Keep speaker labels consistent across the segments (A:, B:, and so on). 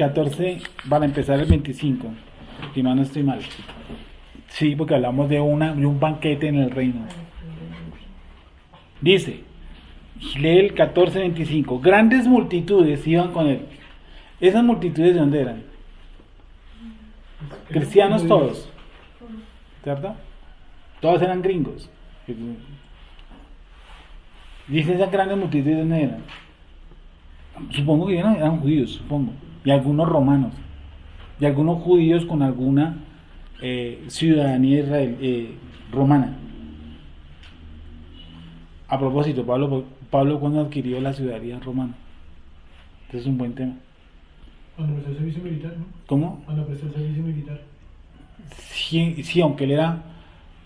A: 14, van a empezar el 25, si mal no estoy mal. Sí, porque hablamos de un banquete en el reino. Dice, lee el 14:25, grandes multitudes iban con él. ¿Esas multitudes de dónde eran? Cristianos todos, ¿cierto? Todos eran gringos. Dice, esas grandes multitudes de dónde eran. Supongo que eran judíos, supongo, y algunos romanos, y algunos judíos con alguna ciudadanía romana. A propósito, Pablo cuando adquirió la ciudadanía romana. Este es un buen tema.
B: Cuando prestó el servicio militar, ¿no?
A: ¿Cómo?
B: Cuando prestó el servicio militar.
A: Sí, aunque él era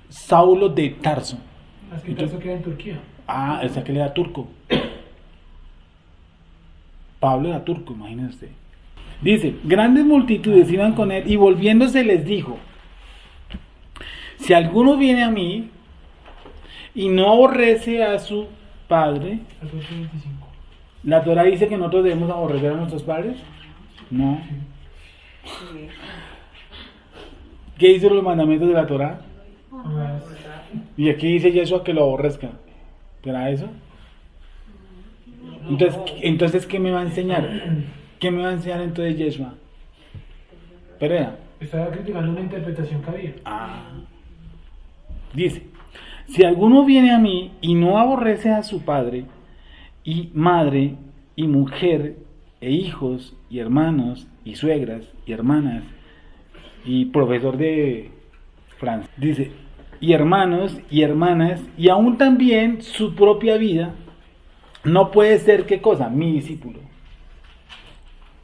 A: Saulo de Tarso.
B: Es que Tarso queda en Turquía.
A: O sea que él era turco. Pablo era turco, imagínense usted. Dice, grandes multitudes iban con él y volviéndose les dijo, si alguno viene a mí y no aborrece a su padre,
B: 14:25.
A: ¿la Torah dice que nosotros debemos aborrecer a nuestros padres? No. ¿Qué dicen los mandamientos de la Torah? Y aquí dice Yeshua que lo aborrezca. ¿Será eso? Entonces, ¿qué me va a enseñar? ¿Qué me va a enseñar entonces Yeshua? Perea.
B: Estaba criticando una interpretación que había.
A: Dice, si alguno viene a mí y no aborrece a su padre y madre y mujer e hijos y hermanos y suegras y hermanas y profesor de francés, dice, y hermanos y hermanas y aún también su propia vida, no puede ser, ¿qué cosa? Mi discípulo.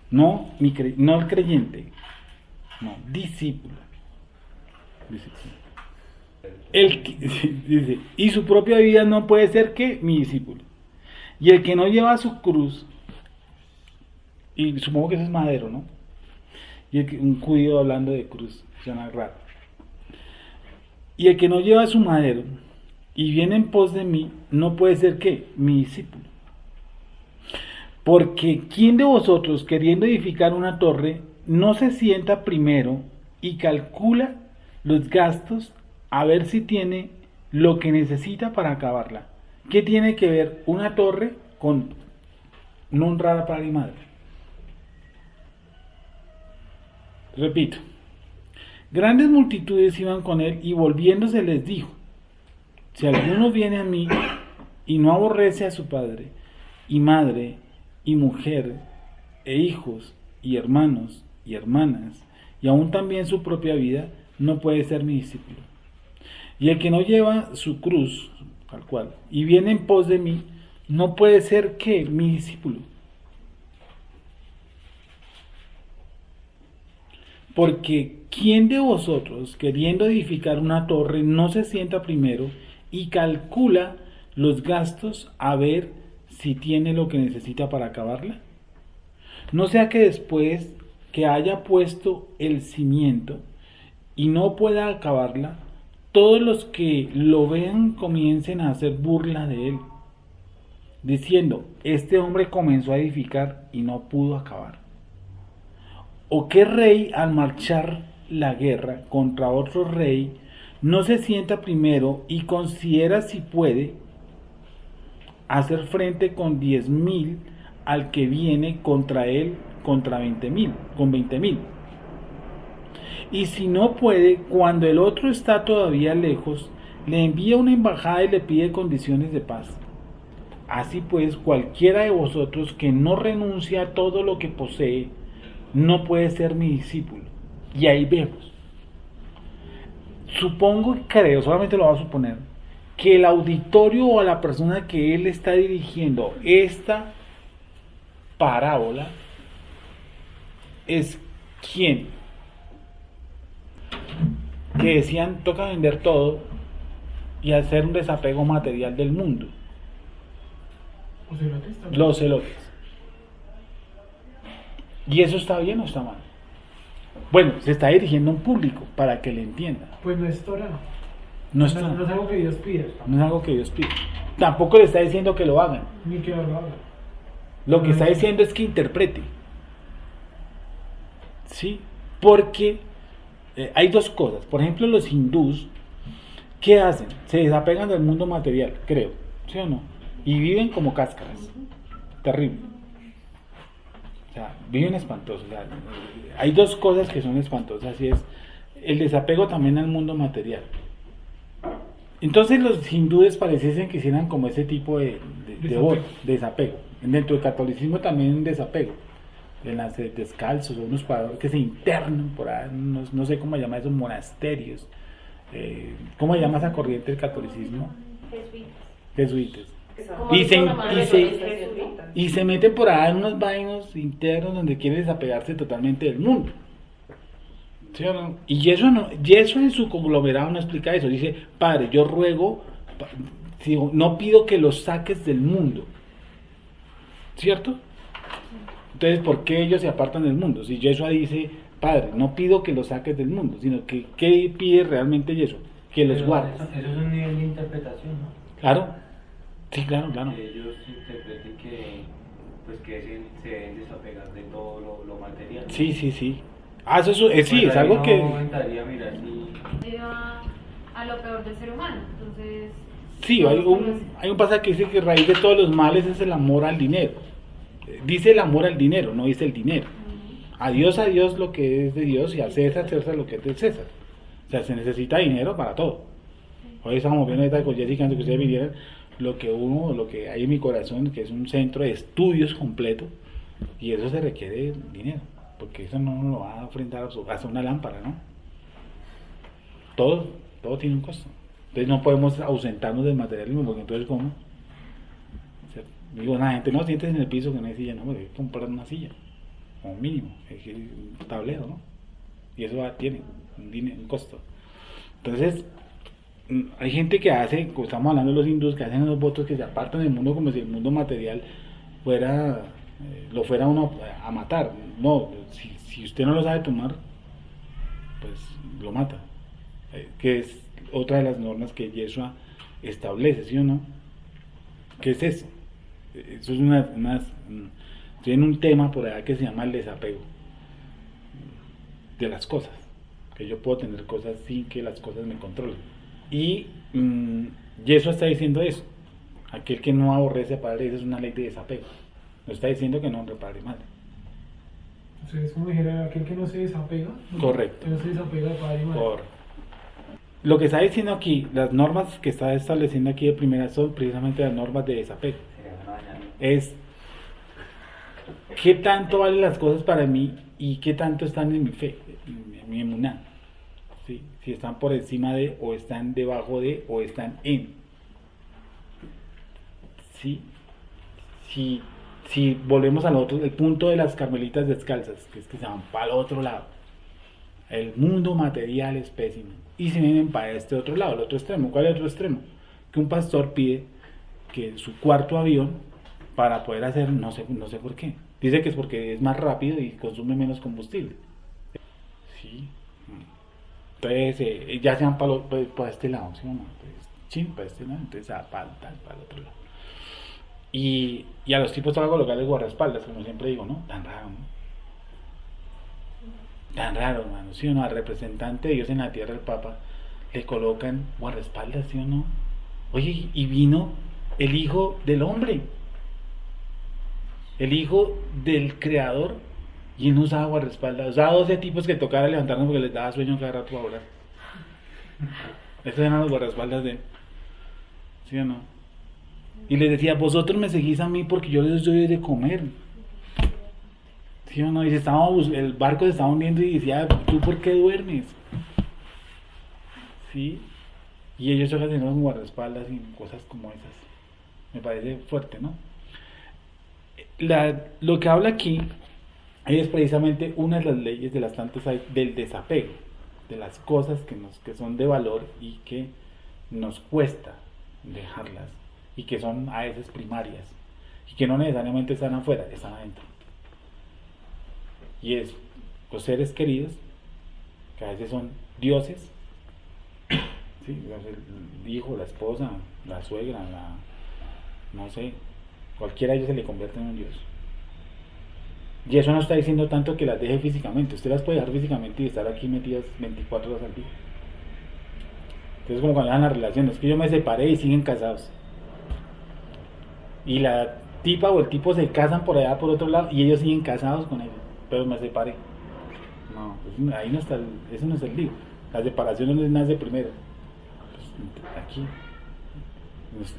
A: No el creyente. No, discípulo. Dice, y su propia vida no puede ser que mi discípulo. Y el que no lleva su cruz, y supongo que eso es Madero, ¿no? Y un judío hablando de cruz, suena raro. Y el que no lleva su madero y viene en pos de mí, no puede ser que mi discípulo. Porque ¿quién de vosotros, queriendo edificar una torre, no se sienta primero y calcula los gastos a ver si tiene lo que necesita para acabarla? ¿Qué tiene que ver una torre con no honrar a padre y madre? Repito, grandes multitudes iban con él y volviéndose les dijo, si alguno viene a mí y no aborrece a su padre y madre y mujer e hijos y hermanos y hermanas y aún también su propia vida, no puede ser mi discípulo. Y el que no lleva su cruz, tal cual, y viene en pos de mí, no puede ser que mi discípulo. Porque ¿quién de vosotros, queriendo edificar una torre, no se sienta primero y calcula los gastos a ver si tiene lo que necesita para acabarla? No sea que después que haya puesto el cimiento y no pueda acabarla, todos los que lo vean comiencen a hacer burla de él, diciendo, este hombre comenzó a edificar y no pudo acabar. ¿O qué rey al marchar la guerra contra otro rey no se sienta primero y considera si puede hacer frente con 10,000 al que viene contra él contra 20,000, con 20,000? Y si no puede, cuando el otro está todavía lejos, le envía una embajada y le pide condiciones de paz. Así pues, cualquiera de vosotros que no renuncia a todo lo que posee, no puede ser mi discípulo. Y ahí vemos. Supongo, creo, solamente lo voy a suponer, que el auditorio o a la persona que él está dirigiendo esta parábola es quien, que decían toca vender todo y hacer un desapego material del mundo. Los celotes. ¿Y eso está bien o está mal? Bueno, se está dirigiendo a un público para que le entienda.
B: Pues no es Torah.
A: No es
B: algo que Dios pide.
A: No es algo que Dios pide. Tampoco le está diciendo que lo hagan.
B: Ni que lo hagan.
A: Lo que está diciendo es que interprete. Sí, porque hay dos cosas. Por ejemplo, los hindús, ¿qué hacen? Se desapegan del mundo material, creo, ¿sí o no? Y viven como cáscaras. Terrible. O sea, viven espantosos. O sea, hay dos cosas que son espantosas, y es el desapego también al mundo material. Entonces los hindúes pareciesen que hicieran como ese tipo de desapego. Dentro del catolicismo también un desapego. En las descalzos o unos paradores que se internan por ahí, no sé cómo se llama esos monasterios. ¿Cómo se llama esa corriente del catolicismo? Jesuitas. Y se meten por ahí en unos vainos internos donde quieren desapegarse totalmente del mundo. ¿Sí o no? Y Yeshua en su conglomerado no explica eso. Dice, Padre, yo ruego, no pido que los saques del mundo. ¿Cierto? Entonces, ¿por qué ellos se apartan del mundo? Si Yeshua dice, Padre, no pido que los saques del mundo, sino que ¿qué pide realmente Yeshua? Que los guardes.
C: Eso es un nivel de interpretación, ¿no?
A: Claro. Sí, claro, claro.
C: Que ellos interpreten que, pues, que se deben desapegar de todo lo material, ¿no?
A: Sí, sí, sí. Eso sí, es algo
C: no
A: que...
C: entraría a mirar si...
D: a lo peor del ser humano, entonces...
A: Sí, hay un pasaje que dice que raíz de todos los males es el amor al dinero. Dice el amor al dinero, no dice el dinero. A Dios lo que es de Dios, y a César lo que es de César. O sea, se necesita dinero para todo. Hoy estamos viendo ahorita con Jessica, antes que ustedes vinieran, lo que hay en mi corazón, que es un centro de estudios completo, y eso se requiere dinero, porque eso no lo va a ofrendar hasta una lámpara, ¿no? Todo tiene un costo. Entonces no podemos ausentarnos del materialismo, porque entonces ¿cómo? O sea, digo, la gente no sientes en el piso que no hay silla, no, hay que comprar una silla, como mínimo, un tablero, ¿no? Y eso tiene un costo. Entonces, hay gente que hace, como estamos hablando de los hindúes, que hacen unos votos que se apartan del mundo como si el mundo material lo fuera uno a matar. No, si usted no lo sabe tomar, pues lo mata. Que es otra de las normas que Yeshua establece, ¿sí o no? ¿Qué es eso? Eso es tiene un tema por allá que se llama el desapego de las cosas, que yo puedo tener cosas sin que las cosas me controlen. Y Yeshua está diciendo eso: aquel que no aborrece a padre, esa es una ley de desapego. No está diciendo que no honre padre y madre.
B: O sea, es como dijera, aquel que no se desapega.
A: Correcto.
B: Que no se desapega de padre y madre.
A: Correcto. Lo que está diciendo aquí, las normas que está estableciendo aquí de primera son precisamente las normas de desapego. Es qué tanto valen las cosas para mí y qué tanto están en mi fe, en mi emuná. ¿Sí? Si están por encima de, o están debajo de, o están en. ¿Sí? Si volvemos al otro, el punto de las carmelitas descalzas, que es que se van para el otro lado. El mundo material es pésimo. Y se vienen para este otro lado, el otro extremo. ¿Cuál es el otro extremo? Que un pastor pide que su cuarto avión, para poder hacer, no sé por qué. Dice que es porque es más rápido y consume menos combustible. Sí. Entonces, ya se van para este lado, ¿sí o no? Entonces, para este lado, entonces para el otro lado. Y a los tipos toca colocarles guardaespaldas, como siempre digo, ¿no? Tan raro, ¿no? Tan raro, hermano, ¿sí o no? Al representante de Dios en la tierra, el Papa, le colocan guardaespaldas, ¿sí o no? Oye, y vino el Hijo del Hombre, el Hijo del Creador, y no usaba guardaespaldas. Usaba 12 tipos que tocaba levantarnos porque les daba sueño cada rato a orar. Estos eran los guardaespaldas de él, ¿sí o no? Y les decía, vosotros me seguís a mí porque yo les doy de comer. ¿Sí o no? Y el barco se estaba hundiendo y decía, ¿tú por qué duermes? ¿Sí? Y ellos tocan tener un guardaespaldas y cosas como esas. Me parece fuerte, ¿no? Lo que habla aquí es precisamente una de las leyes de las tantas del desapego, de las cosas que son de valor y que nos cuesta dejarlas, y que son a veces primarias, y que no necesariamente están afuera, están adentro. Y es los seres queridos, que a veces son dioses, ¿sí? El hijo, la esposa, la suegra, no sé, cualquiera de ellos se le convierte en un dios. Y eso no está diciendo tanto que las deje físicamente. Usted las puede dejar físicamente y estar aquí metidas 24 horas al día. Entonces, como cuando dejan las relaciones, es que yo me separé y siguen casados. Y la tipa o el tipo se casan por allá por otro lado y ellos siguen casados con ellos. Pero me separé. No, pues ahí no está, eso no es el lío. La separación no nace primero. Pues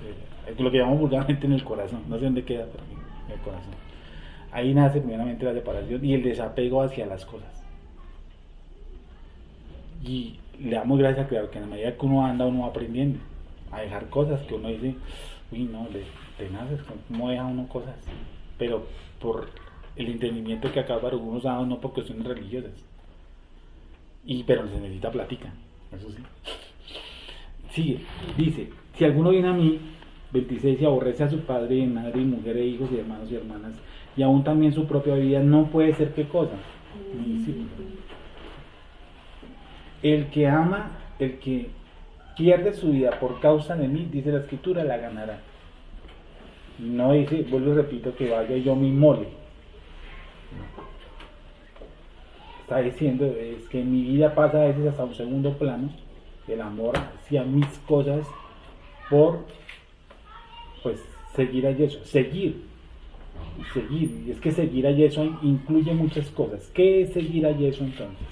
A: aquí, lo que llamamos vulgarmente en el corazón. No sé dónde queda, pero en el corazón. Ahí nace primeramente la separación y el desapego hacia las cosas. Y le damos gracias al Creador que en la medida que uno anda, uno va aprendiendo a dejar cosas que uno dice, uy, no, te naces, ¿cómo deja uno cosas? Pero por el entendimiento que acá para algunos dado, no por cuestiones religiosas. Pero se necesita plática, eso sí. Sigue, dice, si alguno viene a mí, 26, y aborrece a su padre y madre y mujer e hijos y hermanos y hermanas, y aún también su propia vida, no puede ser qué cosa, mi discípulo. El que ama, el que pierde su vida por causa de mí, dice la escritura, la ganará. No dice, vuelvo y repito, que vaya y yo me inmole. Está diciendo, es que mi vida pasa a veces hasta un segundo plano, el amor hacia mis cosas, por pues seguir a Jesús, seguir, y es que seguir a Jesús incluye muchas cosas. ¿Qué es seguir a Jesús entonces?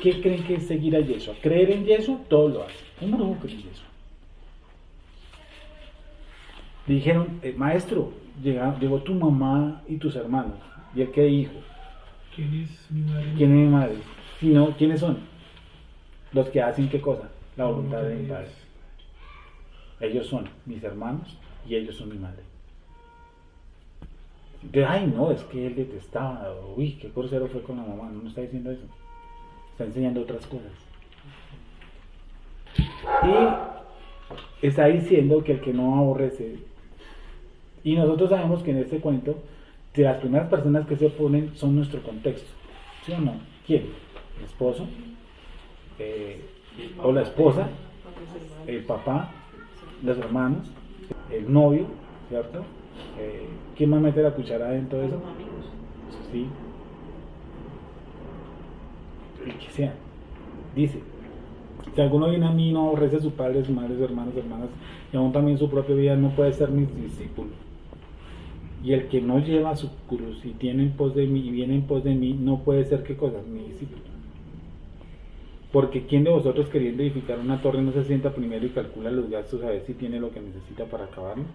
A: ¿Qué creen que es seguir a Jesús? Creer en Jesús, todo lo hace. Un brujo cree en Jesús. Dijeron, maestro, llegó tu mamá y tus hermanos. ¿Y él qué dijo?
B: ¿Quién es mi madre?
A: ¿Quién es mi madre? Si no, ¿quiénes son? Los que hacen qué cosa? La voluntad de mi padre. Ellos son mis hermanos y ellos son mi madre. Entonces, ay no, es que él detestaba, uy, qué grosero fue con la mamá. No está diciendo eso, está enseñando otras cosas. Y está diciendo que el que no aborrece, y nosotros sabemos que en este cuento, de las primeras personas que se oponen son nuestro contexto, ¿sí o no? ¿Quién? ¿El esposo? ¿O la esposa? ¿El papá? ¿Los hermanos? ¿El novio? ¿Cierto? ¿Quién más mete la cuchara en todo eso? Sí. El que sea. Dice, si alguno viene a mí y no aborrece a su padre, su madre, sus hermanos, hermanas, y aún también su propia vida, no puede ser mi discípulo. Y el que no lleva su cruz y tiene en pos de mí y viene en pos de mí, no puede ser qué cosa, mi discípulo. Porque ¿quién de vosotros queriendo edificar una torre no se sienta primero y calcula los gastos a ver si tiene lo que necesita para acabarlo?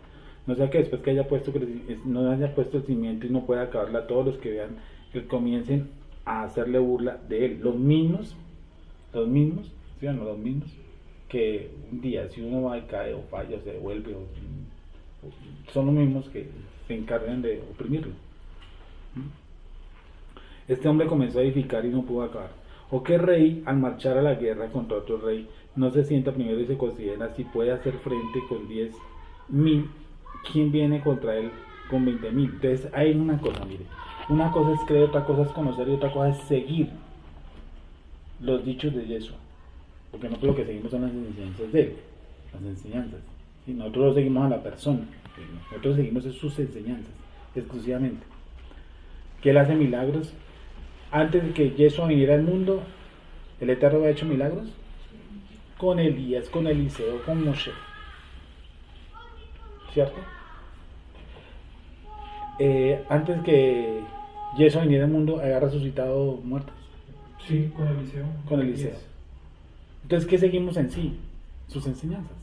A: No sea que después que no haya puesto el cimiento y no pueda acabarla, todos los que vean que comiencen a hacerle burla de él. Los mismos, ¿sí o no? Los mismos que un día si uno va y cae o falla o se devuelve, son los mismos que se encargan de oprimirlo. Este hombre comenzó a edificar y no pudo acabar. ¿O qué rey, al marchar a la guerra contra otro rey, no se sienta primero y se considera si puede hacer frente con 10.000? ¿Quién viene contra él con 20.000? Entonces hay una cosa, mire, una cosa es creer, otra cosa es conocer y otra cosa es seguir los dichos de Jesús, porque nosotros lo que seguimos son las enseñanzas de él, las enseñanzas, y nosotros lo seguimos a la persona, nosotros seguimos sus enseñanzas exclusivamente. Que él hace milagros. Antes de que Jesús viniera al mundo, el Eterno había hecho milagros con Elías, con Eliseo, con Moshe, ¿cierto? Antes que Jesús viniera al mundo, había resucitado muertos.
B: Sí, con Eliseo.
A: Con Eliseo. Entonces, ¿qué seguimos en sí? Sus enseñanzas,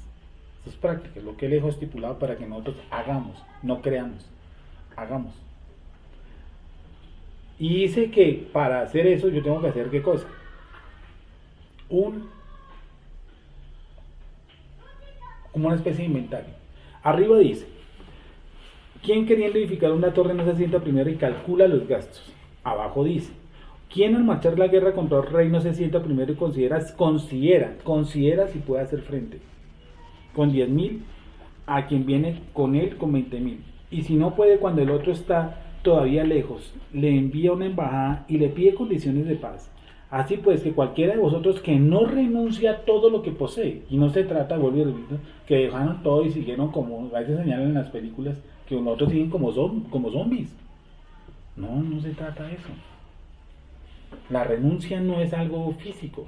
A: sus prácticas, lo que él dejó estipulado para que nosotros hagamos, no creamos, hagamos. Y dice que para hacer eso yo tengo que hacer ¿qué cosa? Como una especie de inventario. Arriba dice, ¿quién queriendo edificar una torre no se sienta primero y calcula los gastos? Abajo dice, ¿quién al marchar la guerra contra el rey no se sienta primero y considera si puede hacer frente con 10.000 a quien viene con él con 20.000? Y si no puede cuando el otro está todavía lejos, le envía una embajada y le pide condiciones de paz. Así pues, que cualquiera de vosotros que no renuncia a todo lo que posee, y no se trata, vuelvo y repito, que dejaron todo y siguieron como a veces señalan en las películas, que nosotros siguen como zombies. No, no se trata de eso. La renuncia no es algo físico.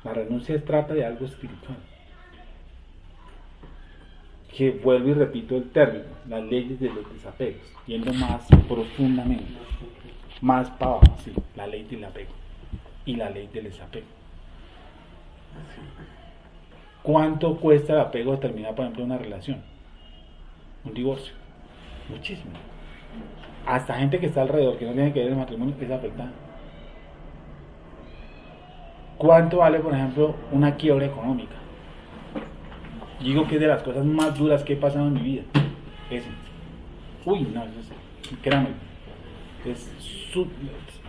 A: La renuncia trata de algo espiritual. Que vuelvo y repito el término, las leyes de los desapegos, yendo más profundamente, más para abajo, sí, la ley del apego y la ley del desapego. Sí. ¿Cuánto cuesta el apego de terminar, por ejemplo, una relación? Un divorcio. Muchísimo. Hasta gente que está alrededor, que no tiene que ver el matrimonio, es afectada. ¿Cuánto vale, por ejemplo, una quiebra económica? Digo que es de las cosas más duras que he pasado en mi vida. Eso. Uy, no, créanme.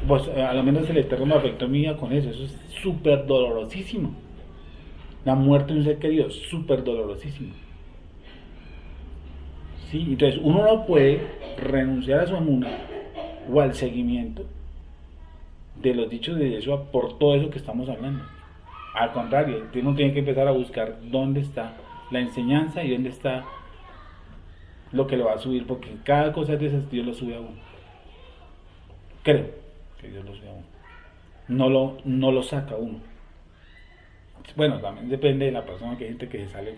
A: Pues, a lo menos el Eterno me afectó mi vida con eso. Eso es súper dolorosísimo. La muerte de un ser querido, súper dolorosísimo. ¿Sí? Entonces, uno no puede renunciar a su amuna o al seguimiento de los dichos de Yeshua por todo eso que estamos hablando. Al contrario, uno tiene que empezar a buscar dónde está la enseñanza y dónde está lo que lo va a subir, porque cada cosa de esas Dios lo sube a uno. Creo que Dios lo sube a uno. No lo saca a uno. Bueno, también depende de la persona, que hay gente que se sale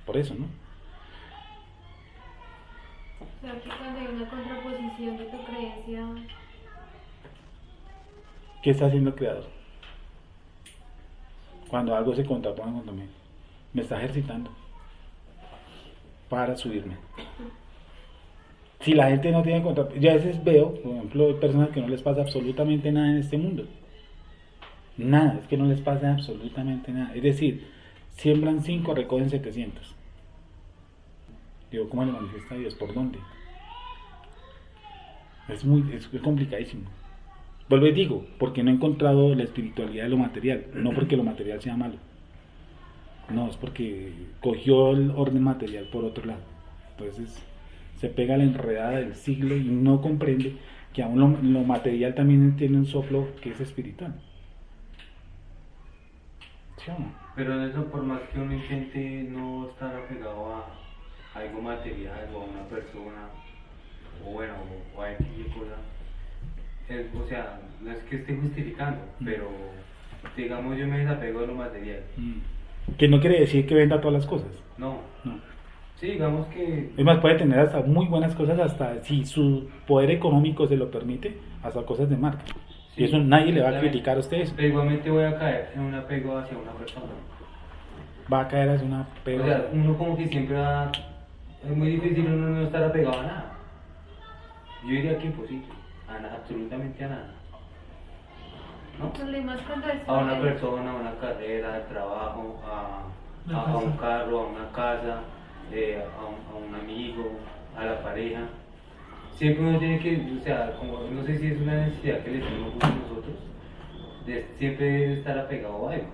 A: por eso, ¿no?
D: O sea, que cuando hay una contraposición de tu creencia,
A: ¿Qué está haciendo el Creador? Cuando algo se contrapone contra mí, me está ejercitando para subirme. Si la gente no tiene contraposición, yo a veces veo, por ejemplo, hay personas que no les pasa absolutamente nada en este mundo. Nada, es que no les pasa absolutamente nada. Es decir, siembran 5, recogen 700. Digo, ¿cómo le manifiesta a Dios? ¿Por dónde? Es complicadísimo. Vuelvo y digo, porque no he encontrado la espiritualidad de lo material, no porque lo material sea malo. No, es porque cogió el orden material por otro lado. Entonces se pega la enredada del siglo y no comprende que aún lo material también tiene un soplo que es espiritual. ¿Sí o no?
C: Pero en eso, por más que uno intente no estar apegado a algo material o a una persona, o bueno, o a X cosa, o sea, no es que esté justificando, pero digamos yo me desapego de lo material.
A: Que no quiere decir que venda todas las cosas.
C: No.
A: No.
C: Sí, digamos que...
A: Es más, puede tener hasta muy buenas cosas, hasta si su poder económico se lo permite, hasta cosas de marca.
C: Sí,
A: y eso nadie le va a criticar a ustedes.
C: Pero igualmente voy a caer en un apego hacia una persona.
A: Va a caer hacia una apego.
C: O sea, uno como que siempre va... Es muy difícil uno no estar apegado a nada. Yo diría que imposible. A nada, absolutamente a nada. ¿No?
D: el problema es cuando es
C: A una persona, a una carrera, al trabajo, a un carro, a una casa, a un amigo, a la pareja. Siempre uno tiene que, o sea, como, no sé si es una necesidad que le tenemos a nosotros, de siempre estar apegado a algo.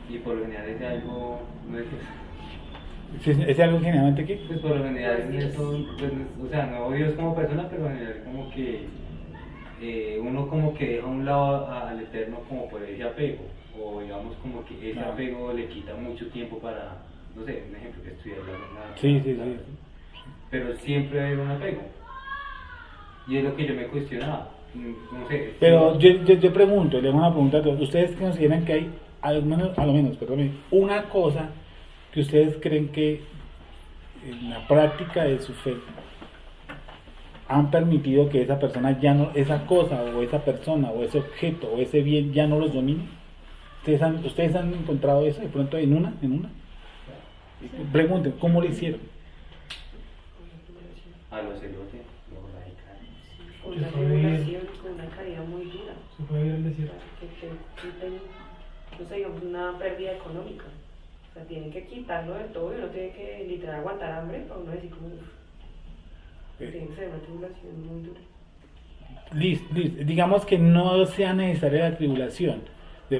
C: Y por lo general ese algo no es
A: ¿Es algo generalmente que?
C: pues por lo general eso, pues, o sea, no Dios como persona, pero en general como que uno como que deja a un lado al Eterno como por ese apego, o digamos como que ese
A: Claro.
C: apego le quita mucho tiempo para, no sé, un ejemplo que estudiar la
A: Sí.
C: pero siempre hay un apego, y es lo que yo me cuestionaba, no sé.
A: Pero yo pregunto, le hago una pregunta a todos. ¿Ustedes consideran que hay, a lo menos, una cosa que ustedes creen que en la práctica de su fe han permitido que esa persona ya no, esa cosa o esa persona o ese objeto o ese bien ya no los domine? ¿Ustedes han encontrado eso de pronto en una? Pregunten, ¿cómo lo hicieron?
C: A los celotes, los radicales.
E: Con una regulación, con una caída muy dura.
B: Se puede ir al desierto.
E: Que te quiten, no sé, digamos, una pérdida económica. O sea, tienen que quitarlo del todo y uno tiene que literal aguantar hambre para uno decir como, tiene que ser una tribulación muy dura.
A: Listo. Digamos que no sea necesaria la tribulación.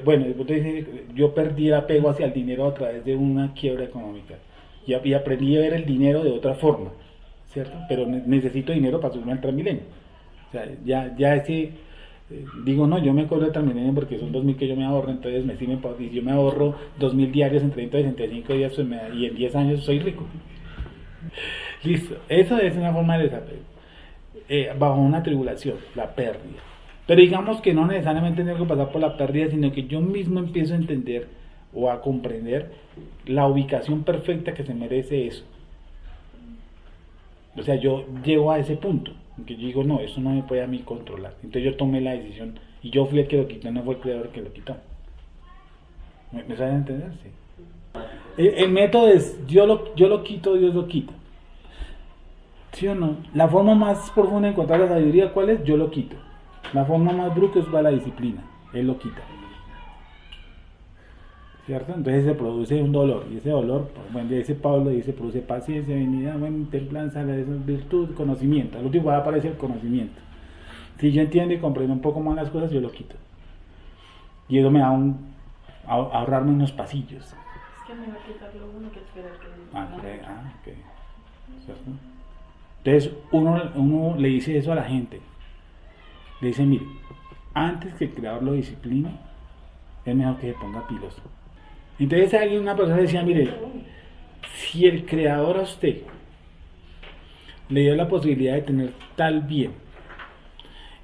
A: Bueno, después dice, yo perdí el apego hacia el dinero a través de una quiebra económica y aprendí a ver el dinero de otra forma, ¿cierto? Pero necesito dinero para subirme al Transmilenio. O sea, ya ese, digo, no, yo me cobro el Transmilenio porque son 2.000 que yo me ahorro, entonces y yo me ahorro 2.000 diarios en 30 65 días pues y en 10 años soy rico. Listo, eso es una forma de desapego. bajo una tribulación, la pérdida. Pero digamos que no necesariamente tengo que pasar por la pérdida, sino que yo mismo empiezo a entender o a comprender la ubicación perfecta que se merece eso. O sea, yo llego a ese punto, en que yo digo, no, eso no me puede a mí controlar. Entonces yo tomé la decisión y yo fui el que lo quitó, no fue el creador que lo quitó. ¿Me saben entender? Sí. El método es, yo lo quito, Dios lo quita. ¿Sí o no? La forma más profunda de encontrar la sabiduría, ¿cuál es? Yo lo quito. La forma más bruta es la disciplina, Él lo quita. ¿Cierto? Entonces se produce un dolor, y ese dolor, bueno, dice Pablo, dice, produce paciencia, benignidad, templanza, virtud, conocimiento. Al último va a aparecer el conocimiento. Si yo entiendo y comprendo un poco más las cosas, yo lo quito. Y eso me da ahorrarme unos pasillos.
E: Es que me va a quitar lo uno que esperar que...
A: Ok. ¿Cierto? Entonces uno le dice eso a la gente. Le dice, mire, antes que el creador lo discipline, es mejor que se ponga piloso. Entonces una persona decía, mire, si el creador a usted le dio la posibilidad de tener tal bien,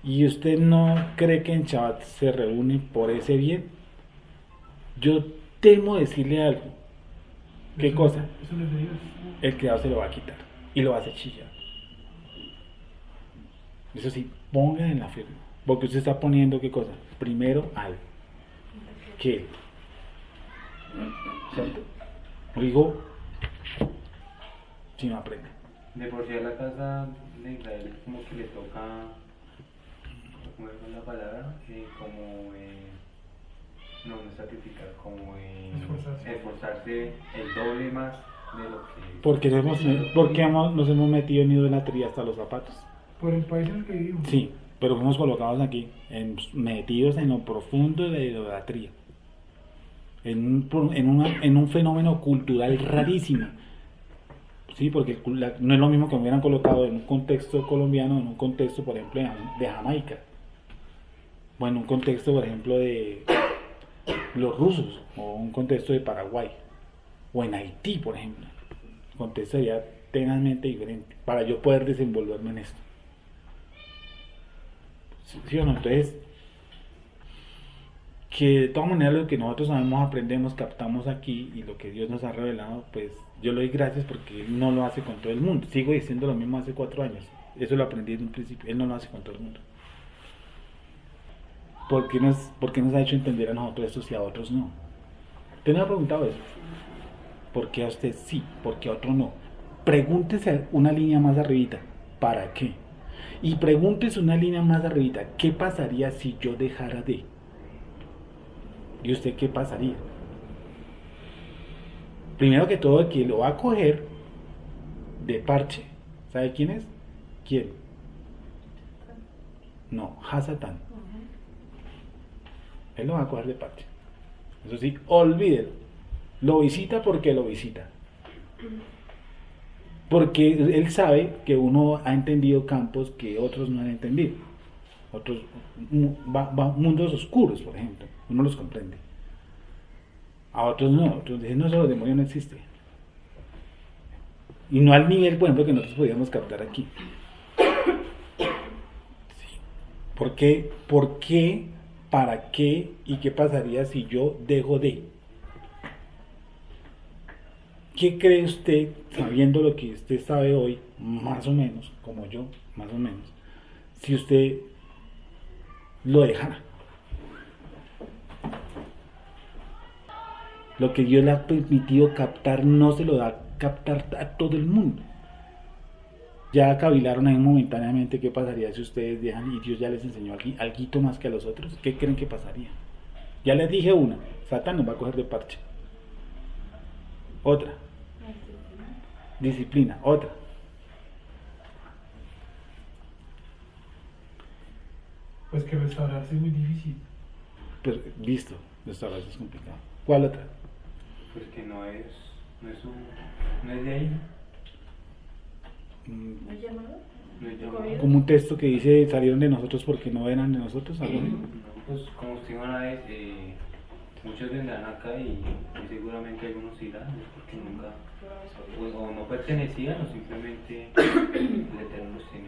A: y usted no cree que en Shabbat se reúne por ese bien, yo temo decirle algo. ¿Qué cosa?
B: Eso no es de Dios.
A: El creador se lo va a quitar y lo va a hacer chillar. Eso sí, ponga en la firma, porque usted está poniendo ¿qué cosa? Primero algo. ¿Qué? ¿Cierto? Digo, si no aprende.
C: De por sí a la casa de Israel como que le toca, ¿cómo es la palabra? No sacrificar, esforzarse el doble más de lo que...
A: Porque nos hemos metido en idolatría hasta los zapatos.
B: Por el país en el que vivimos.
A: Sí, pero fuimos colocados aquí, metidos en lo profundo de la idolatría. En un fenómeno cultural rarísimo. Sí, porque no es lo mismo que me hubieran colocado en un contexto colombiano, en un contexto, por ejemplo, de Jamaica. O en un contexto, por ejemplo, de los rusos, o un contexto de Paraguay. O en Haití, por ejemplo. El contexto sería tenazmente diferente para yo poder desenvolverme en esto. ¿Sí o no? Entonces, que de todas maneras lo que nosotros sabemos, aprendemos, captamos aquí y lo que Dios nos ha revelado, pues yo le doy gracias porque Él no lo hace con todo el mundo. Sigo diciendo lo mismo hace 4 años. Eso lo aprendí desde un principio. Él no lo hace con todo el mundo. ¿Por qué nos ha hecho entender a nosotros esto si a otros no? ¿Usted me ha preguntado eso? ¿Por qué a usted sí? ¿Por qué a otro no? Pregúntese una línea más arribita. ¿Para qué? Y pregúntese una línea más arribita. ¿Qué pasaría si yo dejara de? ¿Y usted qué pasaría? Primero que todo, el que lo va a coger de parche, ¿sabe quién es? ¿Quién? No, Hasatán. Él lo va a coger de parche. Eso sí, olvídelo. Lo visita porque lo visita. Porque él sabe que uno ha entendido campos que otros no han entendido. Otros mundos oscuros, por ejemplo, uno los comprende. A otros no, otros dicen, no, los demonios no existen. Y no al nivel, por ejemplo, que nosotros podíamos captar aquí. Sí. ¿Por qué? ¿Por qué? ¿Para qué? ¿Y qué pasaría si yo dejo de? ¿Qué cree usted, sabiendo lo que usted sabe hoy, más o menos, como yo, más o menos, si usted lo dejara? Lo que Dios le ha permitido captar no se lo da a captar a todo el mundo. Ya cavilaron ahí momentáneamente qué pasaría si ustedes dejan y Dios ya les enseñó algo más que a los otros. ¿Qué creen que pasaría? Ya les dije una, Satán nos va a coger de parche. Otra, disciplina. Otra,
B: Pues que restaurarse es muy difícil.
A: pero listo, restaurarse es complicado. ¿Cuál otra?
C: Pues que no es de ahí,
E: ¿No es llamado?
C: no es llamado.
E: ¿Comido?
A: Como un texto que dice salieron de nosotros porque no eran de nosotros, algo así.
C: No, pues como usted una vez, muchos vendrán acá y seguramente algunos irán, ¿no? Porque nunca, o no pertenecían o simplemente el Eterno los tiene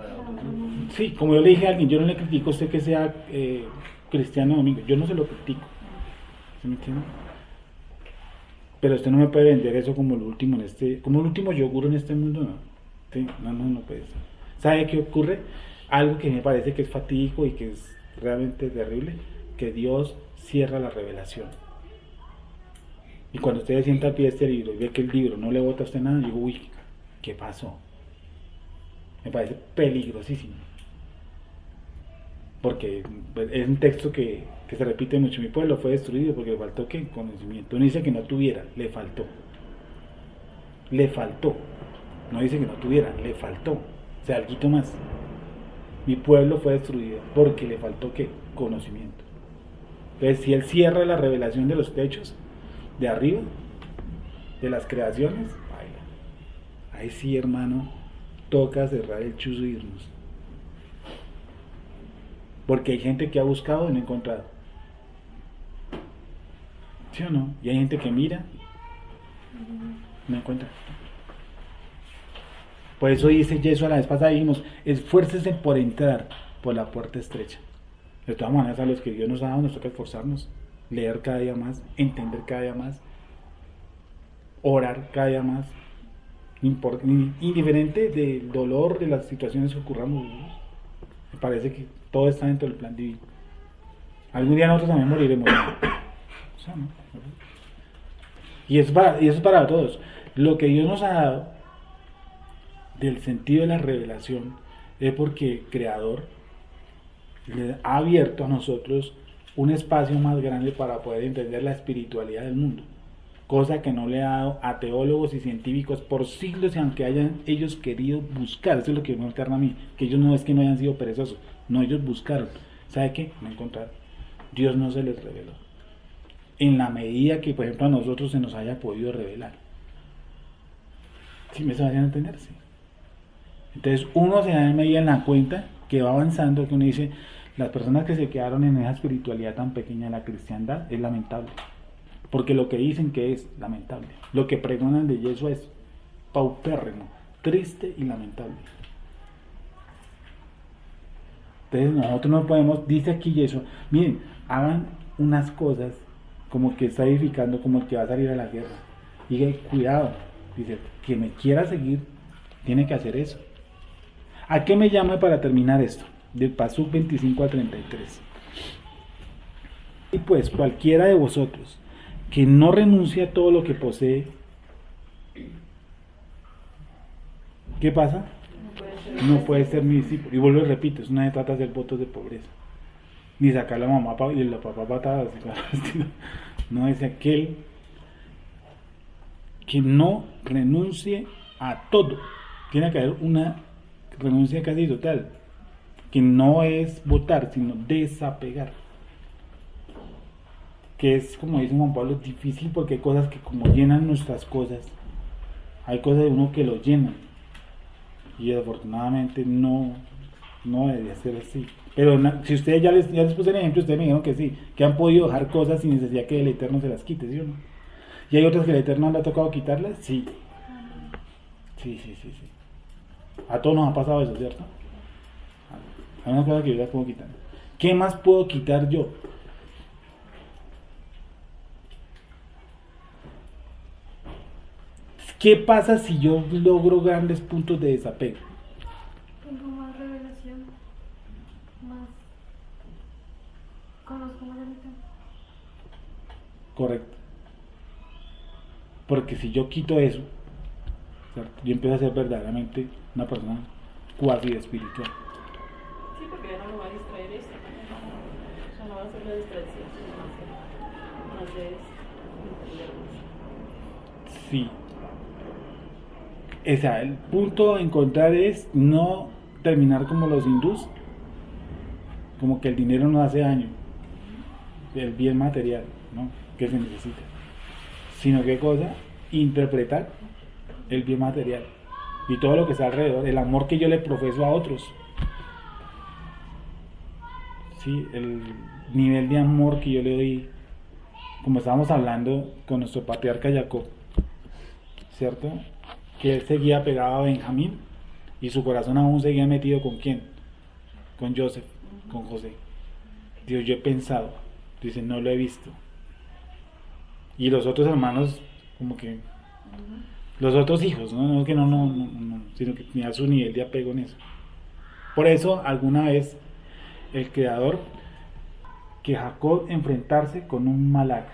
C: para otros.
A: Sí, como yo le dije a alguien, yo no le critico a usted que sea cristiano o domingo, yo no se lo critico. ¿Sí me entiende? Pero usted no me puede vender eso como el último como el último yogur en este mundo, no. Sí, no puede ser. ¿Sabe qué ocurre? Algo que me parece que es fatídico y que es realmente terrible, que Dios cierra la revelación. Y cuando usted se sienta al pie de este libro y ve que el libro no le bota a usted nada, digo, uy, ¿qué pasó? Me parece peligrosísimo. Porque es un texto que se repite mucho. Mi pueblo fue destruido porque le faltó ¿qué? Conocimiento. No dice que no tuviera, le faltó. Le faltó. No dice que no tuviera, le faltó. O sea, algo más. Mi pueblo fue destruido porque le faltó ¿qué? Conocimiento. Entonces, si él cierra la revelación de los techos de arriba, de las creaciones, baila. Ahí sí, hermano, toca cerrar el chuzo y irnos. Porque hay gente que ha buscado y no ha encontrado. ¿Sí o no? Y hay gente que mira, no encuentra. Por eso dice Jesús a la vez pasada, dijimos, esfuércese por entrar por la puerta estrecha. De todas maneras, a los que Dios nos ha dado, nos toca esforzarnos, leer cada día más, entender cada día más, orar cada día más, indiferente del dolor de las situaciones que ocurramos. Me parece que todo está dentro del plan divino. Algún día nosotros también moriremos. O sea, ¿no? Y eso es para todos. Lo que Dios nos ha dado del sentido de la revelación es porque el Creador le ha abierto a nosotros un espacio más grande para poder entender la espiritualidad del mundo, cosa que no le ha dado a teólogos y científicos por siglos, y aunque hayan ellos querido buscar. Eso es lo que me alterna a mí, que ellos no es que no hayan sido perezosos, no, ellos buscaron. ¿Sabe qué? No encontraron. Dios no se les reveló en la medida que, por ejemplo, a nosotros se nos haya podido revelar. ¿Sí me están haciendo entender? Sí. Entonces uno se da en medida en la cuenta que va avanzando, que uno dice, las personas que se quedaron en esa espiritualidad tan pequeña de la cristiandad es lamentable, porque lo que dicen que es lamentable, lo que pregonan de Jesús es paupérrimo, triste y lamentable. Entonces nosotros no podemos, dice aquí Jesús, miren, hagan unas cosas como que está edificando, como el que va a salir a la guerra. Diga, cuidado, dice, que me quiera seguir, tiene que hacer eso. ¿A qué me llama para terminar esto? Del Pasuk 25 a 33. Y pues cualquiera de vosotros que no renuncie a todo lo que posee, ¿qué pasa? No puede ser mi discípulo. Y vuelvo y repito, eso no se trata de hacer votos de pobreza, ni sacar la mamá y la papá patadas. No, es aquel que no renuncie a todo. Tiene que haber una renuncia casi total, que no es votar, sino desapegar. Que es, como dice Juan Pablo, difícil, porque hay cosas que como llenan nuestras cosas, hay cosas de uno que lo llenan, y desafortunadamente no debe ser así. Pero si ustedes ya les puse el ejemplo, ustedes me dijeron que sí, que han podido dejar cosas sin necesidad que el Eterno se las quite, ¿sí o no? ¿Y hay otras que el Eterno le ha tocado quitarlas? Sí. Sí. A todos nos ha pasado eso, ¿cierto? Hay una cosa que yo las puedo quitar. ¿Qué más puedo quitar yo? ¿Qué pasa si yo logro grandes puntos de desapego?
D: Tengo más revelación, más conozco más de mi tema.
A: Correcto. Porque si yo quito eso, ¿cierto? Yo empiezo a ser verdaderamente una persona cuasi espiritual.
E: Sí, porque ya no lo va a distraer esto. O sea, no va a ser la distracción, sino va a ser más de
A: Sí. O sea, el punto a encontrar es no terminar como los hindús, como que el dinero no hace daño, el bien material, ¿no? Que se necesita, sino que cosa, interpretar el bien material y todo lo que está alrededor, el amor que yo le profeso a otros, sí, el nivel de amor que yo le doy, como estábamos hablando con nuestro patriarca Jacob, ¿cierto? Que él seguía pegado a Benjamín, y su corazón aún seguía metido con quién, con Joseph, con José. Dios, yo he pensado, dice, no lo he visto. Y los otros hermanos, como que, los otros hijos, no que no, sino que tenía su nivel de apego en eso. Por eso, alguna vez, el Creador, que Jacob enfrentarse con un Malak.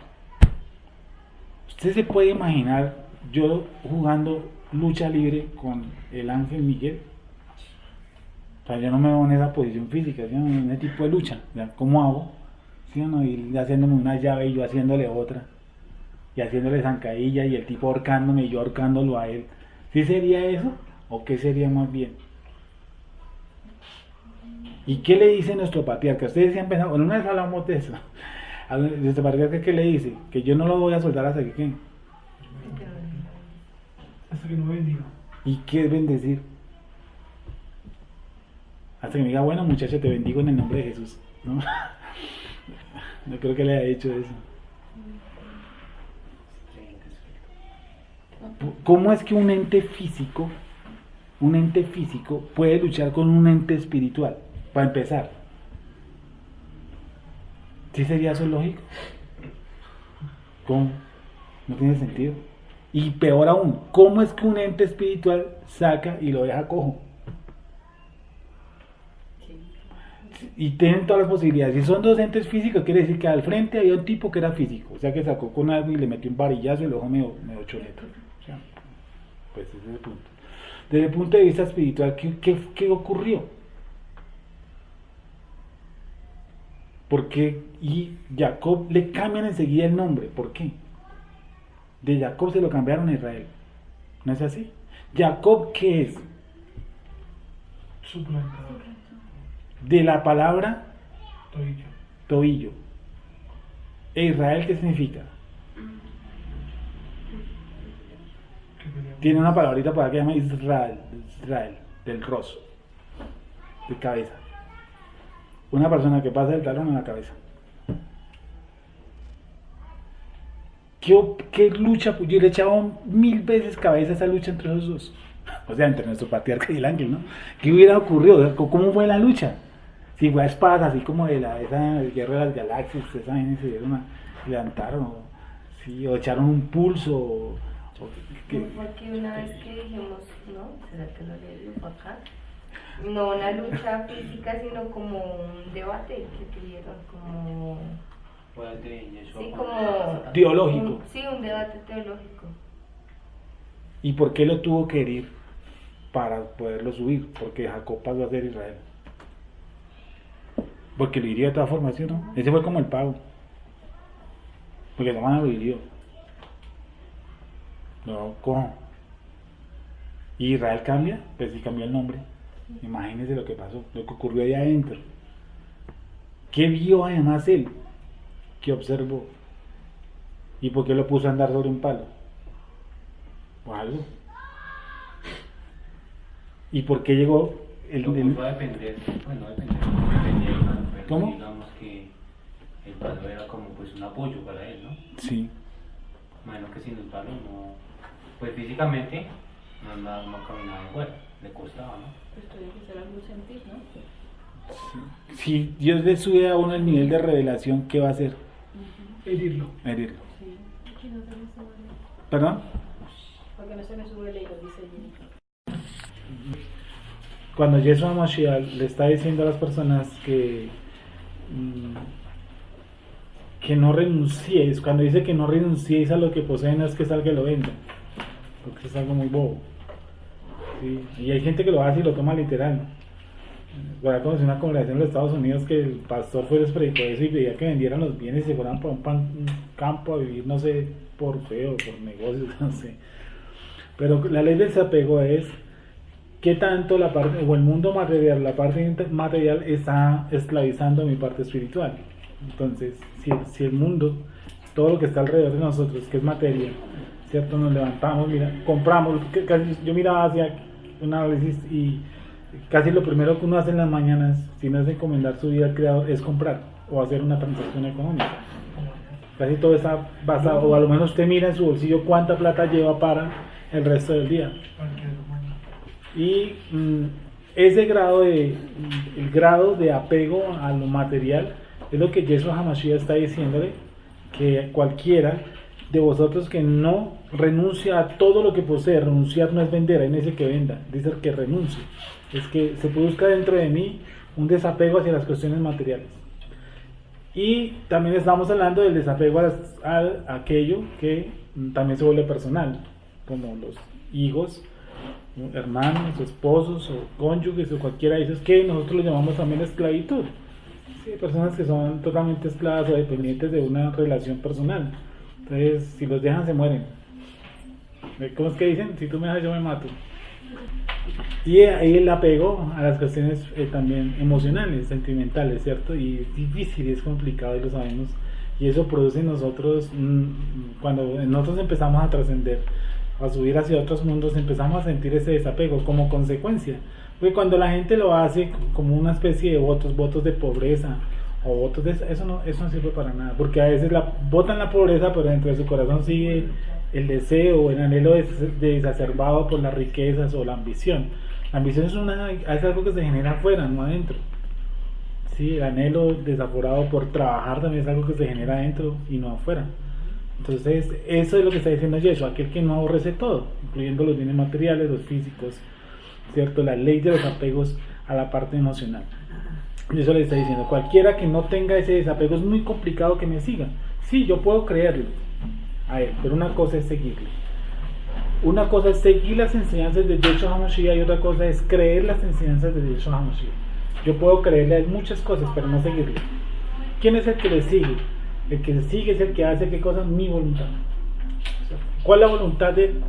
A: Usted se puede imaginar yo jugando lucha libre con el ángel Miguel. O sea, yo no me veo en esa posición física, ¿sí? En ese tipo de lucha. ¿Ya? ¿Cómo hago? ¿Sí o no? Y haciéndome una llave y yo haciéndole otra. Y haciéndole zancadilla y el tipo ahorcándome y yo ahorcándolo a él. ¿Sí sería eso? ¿O qué sería más bien? ¿Y qué le dice nuestro patriarca? Ustedes se han pensado, bueno, una vez hablamos de eso. Nuestro patriarca, ¿qué le dice? Que yo no lo voy a soltar hasta que ¿qué?
B: Hasta que no bendiga.
A: ¿Y qué es bendecir? Hasta que me diga, bueno muchacho, te bendigo en el nombre de Jesús. No, no creo que le haya hecho eso. ¿Cómo es que un ente físico puede luchar con un ente espiritual? Para empezar, ¿sí sería eso lógico? ¿Cómo? No tiene sentido. Y peor aún, ¿cómo es que un ente espiritual saca y lo deja cojo? Y tienen todas las posibilidades. Si son dos entes físicos, quiere decir que al frente había un tipo que era físico, o sea que sacó con algo y le metió un varillazo y lo dejó medio choleto. O sea, pues ese es el punto. Desde el punto de vista espiritual, ¿qué ocurrió? Porque y Jacob le cambian enseguida el nombre. ¿Por qué? De Jacob se lo cambiaron a Israel. ¿No es así? Jacob, ¿qué es?
B: Suplantador.
A: De la palabra
B: Tobillo.
A: tobillo. ¿E Israel qué significa? Tiene una palabrita para que se llama Israel, del rostro, de cabeza. Una persona que pasa el talón en la cabeza. ¿Qué lucha? Yo le he echado 1000 veces cabeza a esa lucha entre los dos. O sea, entre nuestro patriarca y el ángel, ¿no? ¿Qué hubiera ocurrido? ¿Cómo fue la lucha? Si fue a espadas, así como de esa guerra de las galaxias, esa gente se dieron levantaron, o echaron un pulso,
D: Porque una vez que dijimos, ¿no? ¿Será que no le digo acá? No una lucha física, sino como un debate que tuvieron, como... Sí, como...
A: teológico.
D: Sí, un debate teológico.
A: ¿Y por qué lo tuvo que herir? Para poderlo subir, porque Jacob pasó a ser Israel. Porque lo hirió de todas formas, ¿sí o no? Ese fue como el pago. Porque la mano lo hirió. No, ¿cómo? ¿Y Israel cambia? Pues sí cambió el nombre. Imagínense lo que pasó, lo que ocurrió ahí adentro. ¿Qué vio además él? ¿Qué observó? ¿Y por qué lo puso a andar sobre un palo? O algo. ¿Y por qué llegó el...
C: Va a depender, bueno, dependía, pero
A: ¿Cómo?
C: digamos que el palo era como pues un apoyo para él, ¿no?
A: Sí.
C: Bueno, que sin el palo no, pues físicamente no caminaba igual, le costaba, ¿no?
F: Pues todavía que ser algo sentir, ¿no?
A: Si Dios le sube a uno el nivel de revelación, ¿qué va a hacer?
B: Herirlo.
A: Herirlo.
F: Sí.
D: Que no se me sube.
A: ¿Perdón?
F: Porque no se me sube el ego, dice Jennifer.
A: Cuando Yeshua Mashiach le está diciendo a las personas que no renunciéis, cuando dice que no renunciéis a lo que poseen, no es que salga y lo venda, porque es algo muy bobo. ¿Sí? Y hay gente que lo hace y lo toma literal. Voy a conocer una congregación en los Estados Unidos que el pastor fue les predicó eso y pedía que vendieran los bienes y se fueran por un campo a vivir, no sé, por fe o por negocios, no sé. Pero la ley del desapego es qué tanto la parte, o el mundo material, la parte material está esclavizando mi parte espiritual. Entonces, si el mundo, todo lo que está alrededor de nosotros, que es materia, ¿cierto? Nos levantamos, mira, compramos, yo miraba hacia un análisis y casi lo primero que uno hace en las mañanas, si no es encomendar su vida al Creador, es comprar o hacer una transacción económica. Casi todo está basado, o a lo menos usted mira en su bolsillo cuánta plata lleva para el resto del día. Y ese el grado de apego a lo material es lo que Yeshua HaMashiach está diciéndole, que cualquiera de vosotros que no renuncia a todo lo que posee. Renunciar no es vender, ahí no dice que venda, dice que renuncie. Es que se produzca dentro de mí un desapego hacia las cuestiones materiales. Y también estamos hablando del desapego a aquello que también se vuelve personal, como los hijos, hermanos, esposos o cónyuges o cualquiera de esos, que nosotros lo llamamos también esclavitud. Sí, personas que son totalmente esclavas o dependientes de una relación personal. Entonces, si los dejan, se mueren. ¿Cómo es que dicen? Si tú me dejas, yo me mato. Y ahí el apego a las cuestiones también emocionales, sentimentales, ¿cierto? Y es difícil, es complicado y lo sabemos. Y eso produce en nosotros, cuando nosotros empezamos a trascender, a subir hacia otros mundos, empezamos a sentir ese desapego como consecuencia. Porque cuando la gente lo hace como una especie de votos de pobreza, o votos de eso no sirve para nada, porque a veces votan la pobreza, pero dentro de su corazón sigue el deseo, el anhelo exacerbado por las riquezas o la ambición. La ambición es algo que se genera afuera, no adentro. Sí, el anhelo desaforado por trabajar también es algo que se genera adentro y no afuera. Entonces, eso es lo que está diciendo Yeshua, aquel que no aborrece todo, incluyendo los bienes materiales, los físicos, ¿cierto? La ley de los apegos a la parte emocional. Y eso le está diciendo, cualquiera que no tenga ese desapego, es muy complicado que me siga. Sí, yo puedo creerle a él, pero una cosa es seguirle. Una cosa es seguir las enseñanzas de Yeshua HaMashiach y otra cosa es creer las enseñanzas de Yeshua HaMashiach. Yo puedo creerle a muchas cosas, pero no seguirle. ¿Quién es el que le sigue? El que se sigue es el que hace qué cosa, mi voluntad. ¿Cuál es la voluntad de él?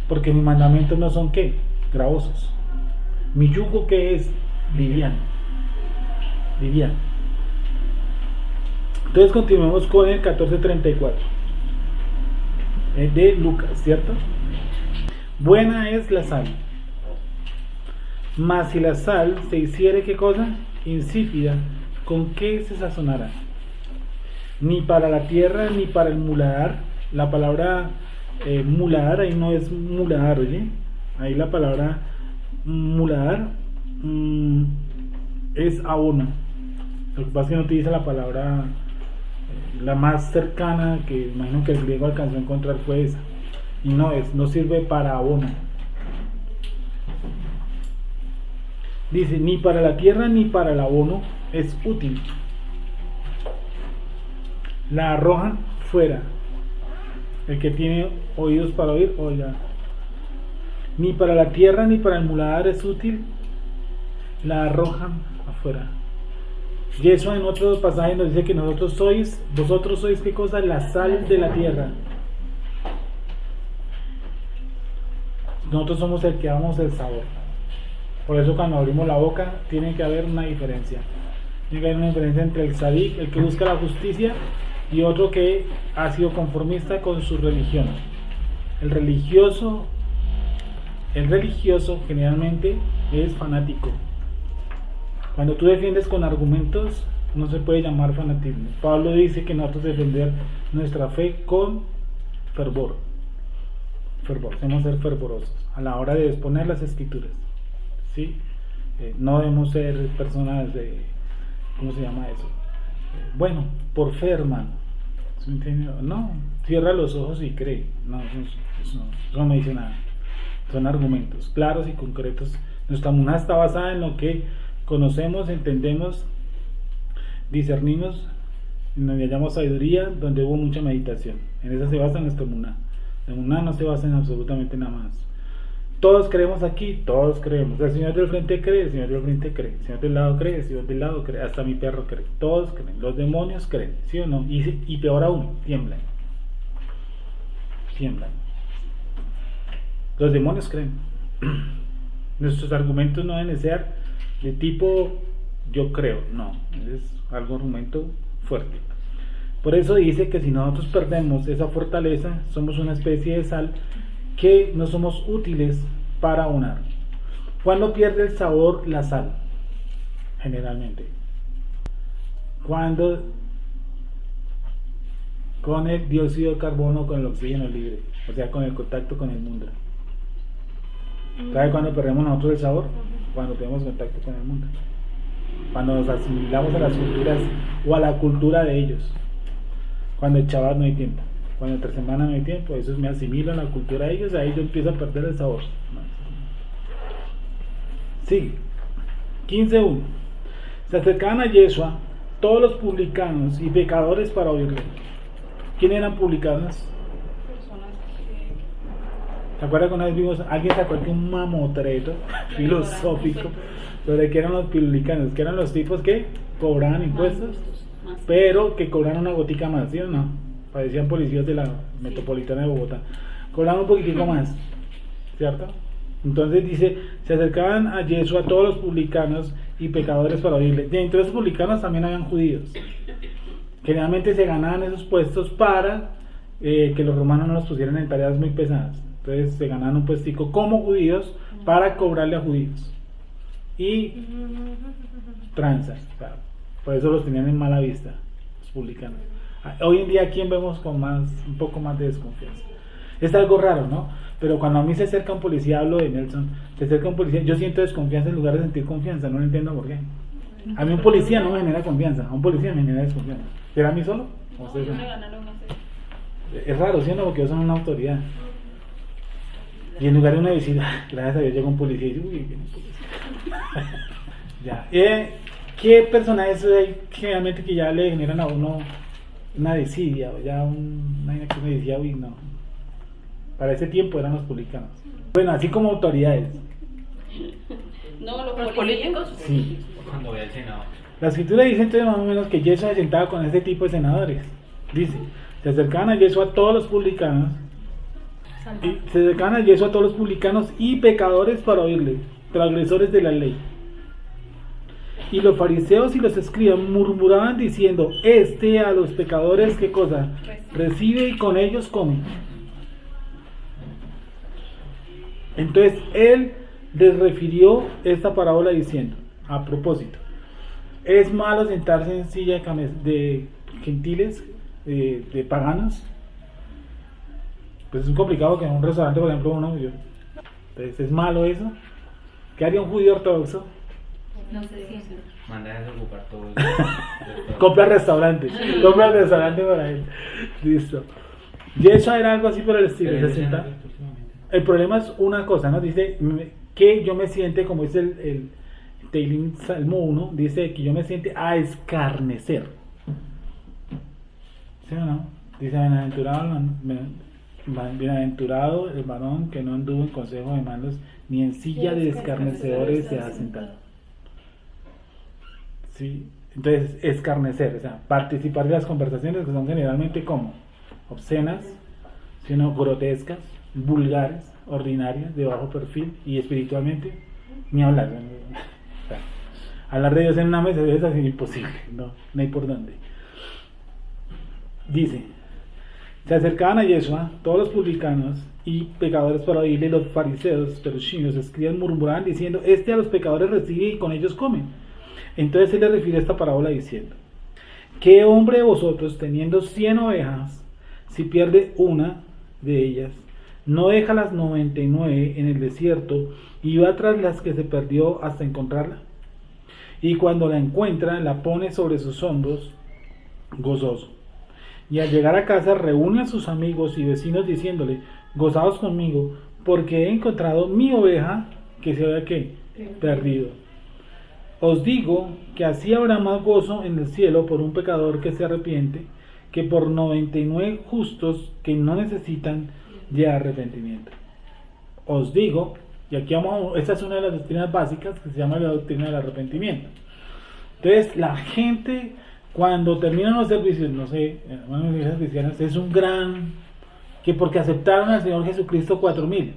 A: Porque mis mandamientos no son ¿qué? Gravosos. Mi yugo ¿qué es? Liviano. Entonces continuemos con el 14:34 de Lucas, ¿cierto? Buena es la sal, mas si la sal se hiciere ¿qué cosa? Insípida, ¿con qué se sazonará? Ni para la tierra ni para el muladar. La palabra muladar ahí no es muladar, ¿oye? Ahí la palabra muladar es abono. Lo que pasa es que no utiliza la palabra la más cercana que imagino que el griego alcanzó a encontrar fue esa, y no sirve para abono. Dice, ni para la tierra ni para el abono es útil, la arrojan fuera. El que tiene oídos para oír, oiga. Ni para la tierra ni para el muladar es útil, la arrojan afuera. Y eso en otros pasajes nos dice que vosotros sois ¿qué cosa? La sal de la tierra. Nosotros somos el que damos el sabor. Por eso cuando abrimos la boca tiene que haber una diferencia. Tiene que haber una diferencia entre el sadik, el que busca la justicia, y otro que ha sido conformista con su religión. El religioso generalmente es fanático. Cuando tú defiendes con argumentos, no se puede llamar fanatismo. Pablo dice que nosotros defender nuestra fe con fervor. Debemos ser fervorosos a la hora de exponer las escrituras. ¿Sí? No debemos ser personas de, ¿cómo se llama eso? Bueno, por fe, hermano. ¿Sí me entiende? No, cierra los ojos y cree. No, eso no me dice nada. Son argumentos claros y concretos. Nuestra muná está basada en lo que conocemos, entendemos, discernimos, donde hallamos sabiduría, donde hubo mucha meditación. En esa se basa nuestra muná. La muná no se basa en absolutamente nada más. Todos creemos aquí, todos creemos. El señor del frente cree, el señor del frente cree, el señor del lado cree, el señor del lado cree, hasta mi perro cree. Todos creen, los demonios creen, ¿sí o no? Y peor aún, tiemblan. Los demonios creen. Nuestros argumentos no deben ser de tipo yo creo, no, es algo argumento fuerte. Por eso dice que si nosotros perdemos esa fortaleza, somos una especie de sal que no somos útiles para abonar. ¿Cuándo pierde el sabor la sal? Generalmente cuando con el dióxido de carbono, con el oxígeno libre, o sea, con el contacto con el mundo. ¿Sabe cuándo perdemos nosotros el sabor? Cuando tenemos contacto con el mundo. Cuando nos asimilamos a las culturas o a la cultura de ellos. Cuando el Shabbat no hay tiempo. Cuando entre semana no hay tiempo, eso me asimilo a la cultura de ellos, ahí yo empiezo a perder el sabor. Sigue. 15:1. Se acercaban a Yeshua todos los publicanos y pecadores para oírle. ¿Quién eran publicanos?
F: Personas que...
A: ¿Se acuerdan que una vez vimos, alguien sacó aquí un mamotreto filosófico sobre qué eran los publicanos? Que eran los tipos que cobraban impuestos, pero que cobraban una gotica más, ¿sí o no? Parecían policías de la metropolitana de Bogotá. Cobraban un poquitico más, ¿cierto? Entonces dice, se acercaban a Yeshua todos los publicanos y pecadores para oírle. Dentro de esos publicanos también habían judíos. Generalmente se ganaban esos puestos para que los romanos no los pusieran en tareas muy pesadas. Entonces se ganaban un puestico como judíos para cobrarle a judíos. Y tranzas, claro. Por eso los tenían en mala vista, los publicanos. Hoy en día, ¿a quién vemos con un poco más de desconfianza? Es algo raro, ¿no? Pero cuando a mí se acerca un policía, hablo de Nelson, se acerca un policía, yo siento desconfianza en lugar de sentir confianza, no lo entiendo por qué. A mí un policía no me genera confianza, a un policía me genera desconfianza. ¿Será a mí solo? ¿O ustedes son? Es raro, ¿sí o no? Porque ellos son una autoridad. Y en lugar de uno decir, gracias a Dios llegó un policía, y dice, uy, viene un policía. Ya. ¿Qué personajes hay generalmente que ya le generan a uno una desidia, o ya una que uno decía, uy, no? Para ese tiempo eran los publicanos. Bueno, así como autoridades.
F: No, los políticos.
A: Sí.
C: Cuando ve al Senado.
A: La escritura dice entonces más o menos que Yeshua se sentaba con este tipo de senadores. Dice, se acercaban a Yeshua a todos los publicanos. Se acercaban a Yeshua a todos los publicanos y pecadores para oírle, transgresores de la ley. Y los fariseos y los escribas murmuraban diciendo, a los pecadores, ¿qué cosa? Recibe y con ellos come. Entonces él les refirió esta parábola diciendo, a propósito, es malo sentarse en silla de gentiles, de paganos. Pues es complicado que en un restaurante, por ejemplo, entonces es malo eso. ¿Qué haría un judío ortodoxo?
D: No se siente.
C: Manda a desocupar todo.
A: Compra el restaurante para él. Listo. Y eso era algo así por el estilo. Se sienta. El problema es una cosa, ¿no? Dice que yo me siente, como dice el Teilim Salmo 1, dice que yo me siente a escarnecer. ¿Sí o no? Dice, bienaventurado el varón que no anduvo en consejo de malos, ni en silla de escarnecedores se ha sentado. ¿Sí? Entonces, escarnecer, o sea, participar de las conversaciones que son generalmente como obscenas, sino grotescas, vulgares, ordinarias, de bajo perfil y espiritualmente, ni hablar. O sea, hablar de Dios en una mesa es así imposible, no hay por dónde. Dice, se acercaban a Yeshua todos los publicanos y pecadores para oírle, los fariseos, los escribas murmuraban diciendo, a los pecadores recibe y con ellos come. Entonces él le refiere a esta parábola diciendo, ¿qué hombre de vosotros, teniendo 100 ovejas, si pierde una de ellas, no deja las 99 en el desierto y va tras las que se perdió hasta encontrarla? Y cuando la encuentra, la pone sobre sus hombros, gozoso. Y al llegar a casa reúne a sus amigos y vecinos diciéndole, gozaos conmigo, porque he encontrado mi oveja que se había perdido. Os digo que así habrá más gozo en el cielo por un pecador que se arrepiente, que por 99 justos que no necesitan de arrepentimiento. Os digo, y aquí esta es una de las doctrinas básicas que se llama la doctrina del arrepentimiento. Entonces, la gente, cuando terminan los servicios, no sé, en las iglesias cristianas, es un gran, que porque aceptaron al Señor Jesucristo 4,000.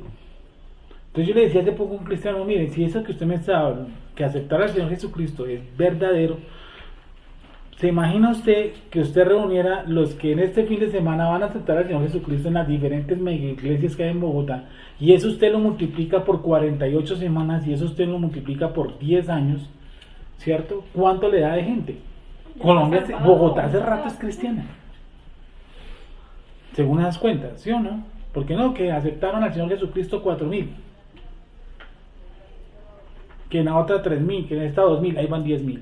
A: Entonces yo le decía hace poco a un cristiano, miren, si eso que usted me está hablando, que aceptar al Señor Jesucristo es verdadero, ¿se imagina usted que usted reuniera los que en este fin de semana van a aceptar al Señor Jesucristo en las diferentes mega iglesias que hay en Bogotá, y eso usted lo multiplica por 48 semanas, y eso usted lo multiplica por 10 años, ¿cierto? ¿Cuánto le da de gente? Colombia, Bogotá hace rato es cristiana, según esas cuentas, ¿sí o no? ¿Por qué no? Que aceptaron al Señor Jesucristo 4,000. que en la otra 3.000, que en esta 2.000, ahí van 10.000.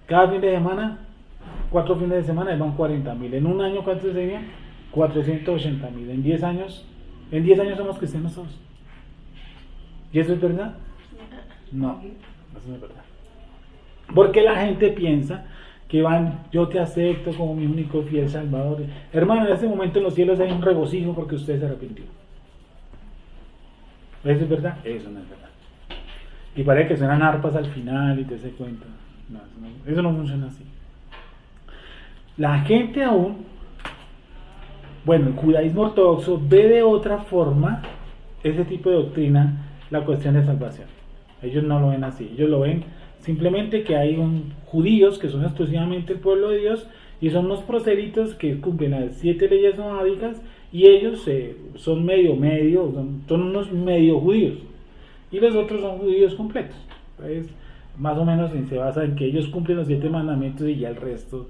A: Cada fin de semana, 4 fines de semana, ahí van 40.000. En un año, ¿cuánto sería? 480.000. En 10 años somos cristianos todos. ¿Y eso es verdad? No, eso no es verdad. Porque la gente piensa que van, yo te acepto como mi único fiel salvador. Hermano, en ese momento en los cielos hay un regocijo porque usted se arrepintió. ¿Eso es verdad? Eso no es verdad. Y parece que suenan arpas al final y te se cuenta. No, eso no funciona así. La gente aún, bueno, el judaísmo ortodoxo ve de otra forma ese tipo de doctrina, la cuestión de salvación. Ellos no lo ven así, ellos lo ven simplemente que hay judíos que son exclusivamente el pueblo de Dios y son unos proselitos que cumplen las 7 leyes noádicas y ellos son son unos medio judíos y los otros son judíos completos. Entonces, más o menos se basa en que ellos cumplen los 7 mandamientos y ya el resto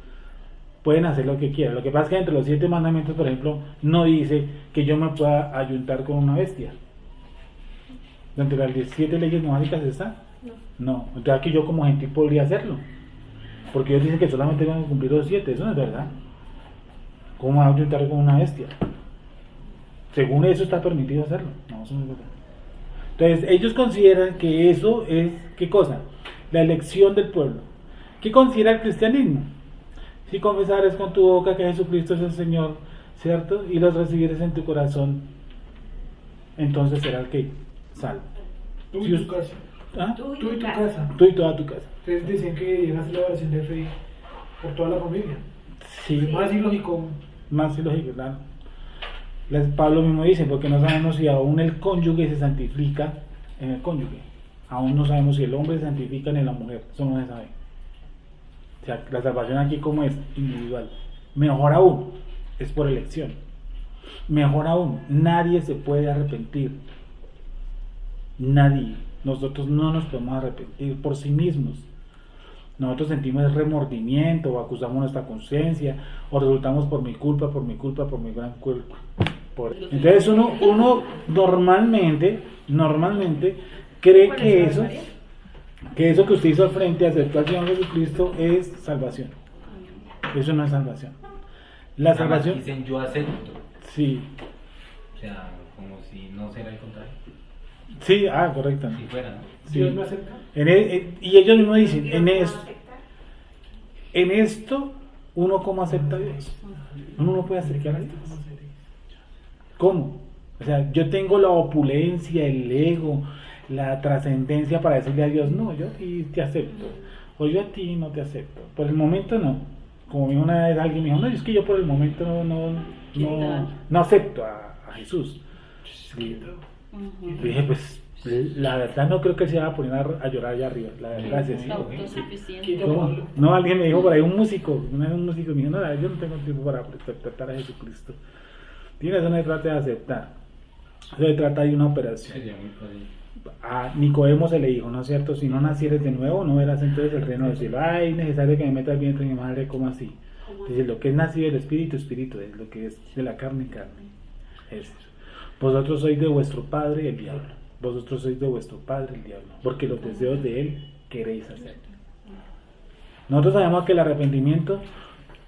A: pueden hacer lo que quieran. Lo que pasa es que entre los 7 mandamientos, por ejemplo, no dice que yo me pueda ayuntar con una bestia. ¿Entre las 17 leyes noádicas está? No. Entonces aquí yo como gentil podría hacerlo. Porque ellos dicen que solamente van a cumplir los 7. Eso no es verdad. ¿Cómo van a ayuntar con una bestia? Según eso está permitido hacerlo. No, eso no es verdad. Entonces ellos consideran que eso es, ¿qué cosa? La elección del pueblo. ¿Qué considera el cristianismo? Si confesares con tu boca que Jesucristo es el Señor, ¿cierto? Y los recibires en tu corazón, entonces será el que salvo.
B: Tú y tu casa.
A: ¿Ah?
B: Tú y tu casa.
A: Tú y toda tu casa.
B: Ustedes dicen que llegas a la oración de fe por toda la familia.
A: Sí.
B: Es más ilógico.
A: Más ilógico, claro. Pablo mismo dice, porque no sabemos si aún el cónyuge se santifica en el cónyuge. Aún no sabemos si el hombre se santifica en la mujer. Eso no se sabe. O sea, la salvación aquí como es individual. Mejor aún, es por elección. Mejor aún, nadie se puede arrepentir. Nadie. Nosotros no nos podemos arrepentir por sí mismos. Nosotros sentimos remordimiento o acusamos nuestra conciencia o resultamos por mi culpa, por mi gran culpa. Entonces uno normalmente cree que eso que usted hizo al frente, aceptó al Señor Jesucristo, es salvación. Eso no es salvación. La salvación...
G: Dicen yo acepto.
A: Sí.
G: O sea, como si no fuera el contrario.
A: Sí, correcto.
G: Si fuera, ¿no?
A: Sí.
B: Dios me acepta.
A: Y ellos mismos dicen, en esto, uno como acepta a Dios. Uno no puede acercar a Dios. ¿Cómo? O sea, yo tengo la opulencia, el ego, la trascendencia para decirle a Dios, no, yo a ti te acepto, o yo a ti no te acepto. Por el momento no. Como una vez alguien me dijo, no, es que yo por el momento no acepto a Jesús. Sí. Y dije, pues, la verdad no creo que se va a poner a llorar allá arriba. La verdad es así.
F: Autosuficiente.
A: No, alguien me dijo por ahí, un músico me dijo, no, yo no tengo tiempo para aceptar a Jesucristo. Eso no se trata de aceptar, se trata de una operación. A Nicodemo se le dijo, ¿no es cierto? Si no nacieres de nuevo, no verás entonces el reino del cielo. Ay, es necesario que me meta el vientre de mi madre, ¿cómo así? Dice, lo que es nacido del espíritu es, lo que es de la carne. Es eso. Vosotros sois de vuestro padre el diablo. Vosotros sois de vuestro padre el diablo, porque los deseos de él queréis hacer. Nosotros sabemos que el arrepentimiento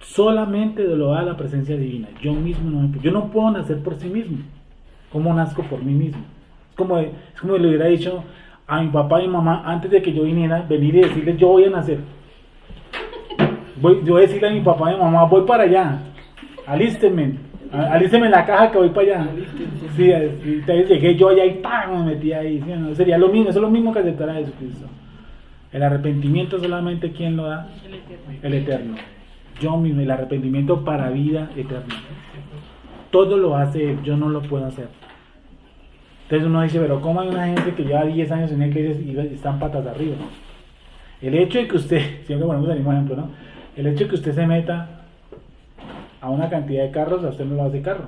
A: solamente lo da la presencia divina. Yo no puedo nacer por sí mismo. ¿Cómo nazco por mí mismo? Es como le hubiera dicho a mi papá y mi mamá antes de que yo viniera, venir y decirles yo voy a nacer. Yo voy a decirle a mi papá y mi mamá, voy para allá, alístenme la caja que voy para allá. Sí, entonces llegué yo allá y ¡pam! Me metí ahí. ¿Sí? No, sería lo mismo, eso es lo mismo que aceptar a Jesucristo. El arrepentimiento solamente ¿quién lo da? El Eterno. Yo mismo, el arrepentimiento para vida eterna. Todo lo hace él, yo no lo puedo hacer. Entonces uno dice, pero ¿cómo hay una gente que lleva 10 años en el que están patas arriba? El hecho de que usted, siempre ponemos el mismo ejemplo, ¿no? El hecho de que usted se meta a una cantidad de carros, a usted no lo hace carro.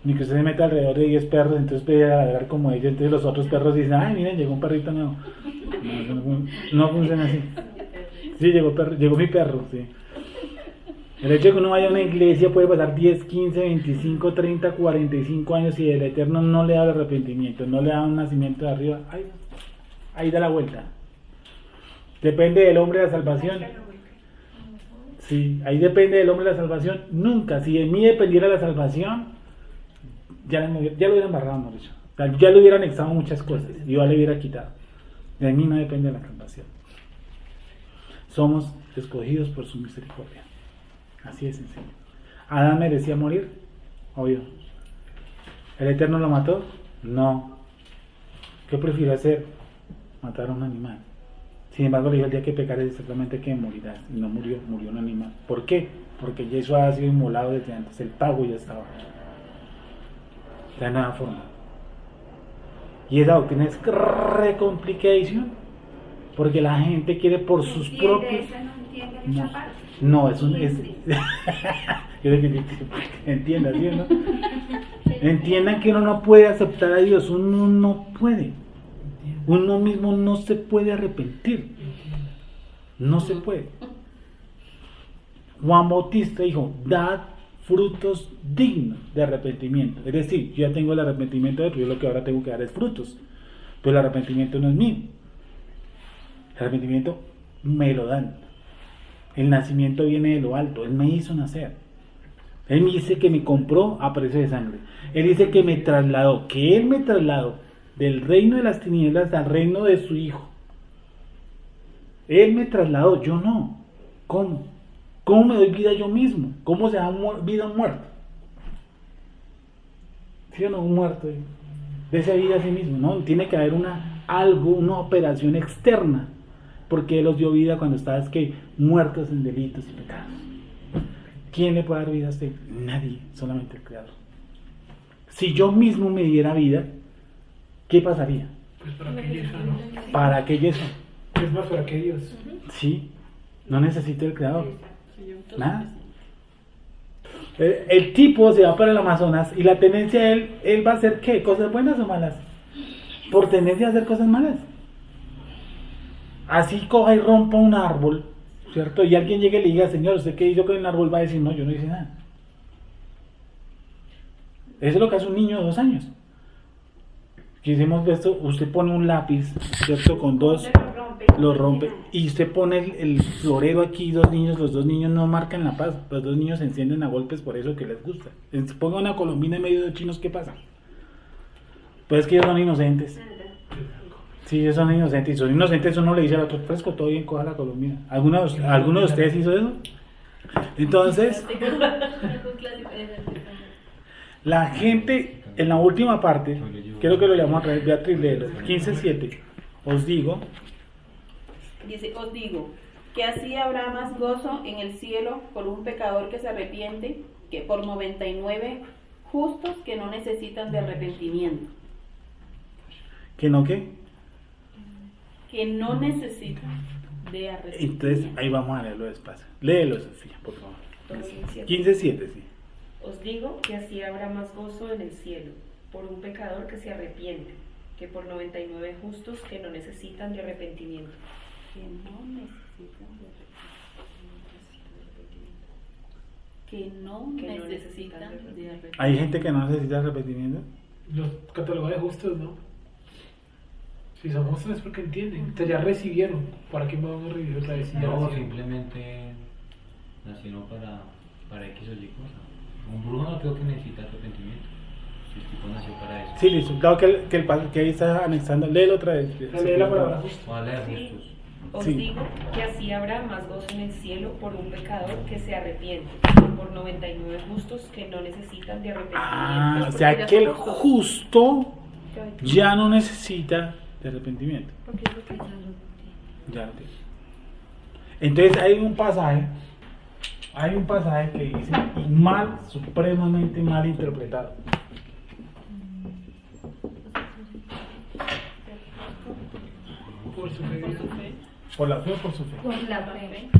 A: Ni que usted se meta alrededor de 10 perros, entonces puede ladrar como ellos, entonces los otros perros dicen, ay, miren, llegó un perrito nuevo. No funciona así. Sí, llegó mi perro, sí. El hecho de que uno vaya a una iglesia puede pasar 10, 15, 25, 30, 45 años y el Eterno no le da el arrepentimiento, no le da un nacimiento de arriba. Ay, ahí da la vuelta. Depende del hombre la salvación. Sí, ahí depende del hombre la salvación. Nunca, si de mí dependiera la salvación, ya lo hubieran barrado, Mauricio. O sea, ya le hubiera anexado muchas cosas y yo le hubiera quitado. De mí no depende la salvación. Somos escogidos por su misericordia. Así de sencillo. ¿Adán merecía morir? Obvio. ¿El Eterno lo mató? No. ¿Qué prefirió hacer? Matar a un animal. Sin embargo, le dijo: el día que pecares exactamente que morirás. Y no murió, murió un animal. ¿Por qué? Porque ya eso ha sido inmolado desde antes. El pago ya estaba. La nueva forma. Y esa doctrina es recomplication, porque la gente quiere por sus propios. No, es un. Entiendan, ¿sí, no? Entiendan que uno no puede aceptar a Dios, uno no puede. Uno mismo no se puede arrepentir. No se puede. Juan Bautista dijo: dad frutos dignos de arrepentimiento. Es decir, yo ya tengo el arrepentimiento de otro, yo lo que ahora tengo que dar es frutos. Pero el arrepentimiento no es mío. El arrepentimiento me lo dan. El nacimiento viene de lo alto. Él me hizo nacer. Él me dice que me compró a precio de sangre. Él dice que me trasladó, que Él me trasladó del reino de las tinieblas al reino de su Hijo. Él me trasladó, yo no. ¿Cómo? ¿Cómo me doy vida yo mismo? ¿Cómo se da vida a un muerto? ¿Sí o no? Un muerto. De esa vida a sí mismo, ¿no? Tiene que haber una operación externa. Porque Él los dio vida cuando estabas muertos en delitos y pecados. ¿Quién le puede dar vida a usted? Nadie, solamente el Creador. Si yo mismo me diera vida, ¿qué pasaría?
B: Pues para qué Dios, ¿no?
A: ¿Para qué Dios?
B: Es más, para qué Dios.
A: Sí, no necesito el Creador. Nada. El tipo se va para el Amazonas y la tendencia de él va a hacer ¿qué? ¿Cosas buenas o malas? Por tendencia a hacer cosas malas. Así coja y rompa un árbol, ¿cierto? Y alguien llegue y le diga: Señor, ¿usted qué hizo con el árbol? Va a decir: no, yo no hice nada. Eso es lo que hace un niño de 2 años. Que hicimos esto: usted pone un lápiz, ¿cierto? Con dos, lo rompe, y usted pone el florero aquí, 2 niños, los 2 niños no marcan la paz, los 2 niños se encienden a golpes por eso que les gusta. Ponga una colombina en medio de chinos, ¿qué pasa? Pues es que ellos son inocentes. Sí, ellos son inocentes, y son inocentes. Uno le dice al otro: fresco, todo bien, coja la colombina. ¿Alguno de ustedes hizo eso? Entonces, la gente, en la última parte, quiero que lo llamamos a través de Beatriz, léelo, 15:7. Os digo,
F: dice: os digo, que así habrá más gozo en el cielo por un pecador que se arrepiente, que por 99 justos que no necesitan de arrepentimiento.
A: ¿que no qué?
F: Que no necesitan de arrepentimiento.
A: Entonces, ahí vamos a leerlo despacio. Léelo, Sofía, por favor. 15:7, sí.
E: Os digo que así habrá más gozo en el cielo por un pecador que se arrepiente, que por 99 justos que no necesitan de arrepentimiento.
F: Que no necesitan de arrepentimiento. Que no necesitan de arrepentimiento.
A: ¿Hay gente que no necesita arrepentimiento?
B: Los catálogos de justos, ¿no? Si son justos es porque entienden. Entonces ya recibieron. ¿Para qué vamos a recibir otra vez?
G: No, simplemente nacieron para X o Y cosa. Un brujo no creo que necesita arrepentimiento. Si el tipo nació para eso.
A: Sí, listo. Claro que ahí está anexando. Léelo otra vez.
B: Lee la palabra justo.
G: Vale,
E: Sí.
G: justos.
E: Os
A: Sí.
E: digo que así habrá más gozo en el cielo por un pecador que se arrepiente, que por 99 justos que no necesitan de arrepentimiento.
A: O sea que el justo ya no necesita de arrepentimiento.
D: Porque es lo que
A: Ya lo tiene. Entonces hay un pasaje que dice, y mal, supremamente mal interpretado.
B: Por su fe.
A: ¿Por la fe o por su fe?
D: Por la fe.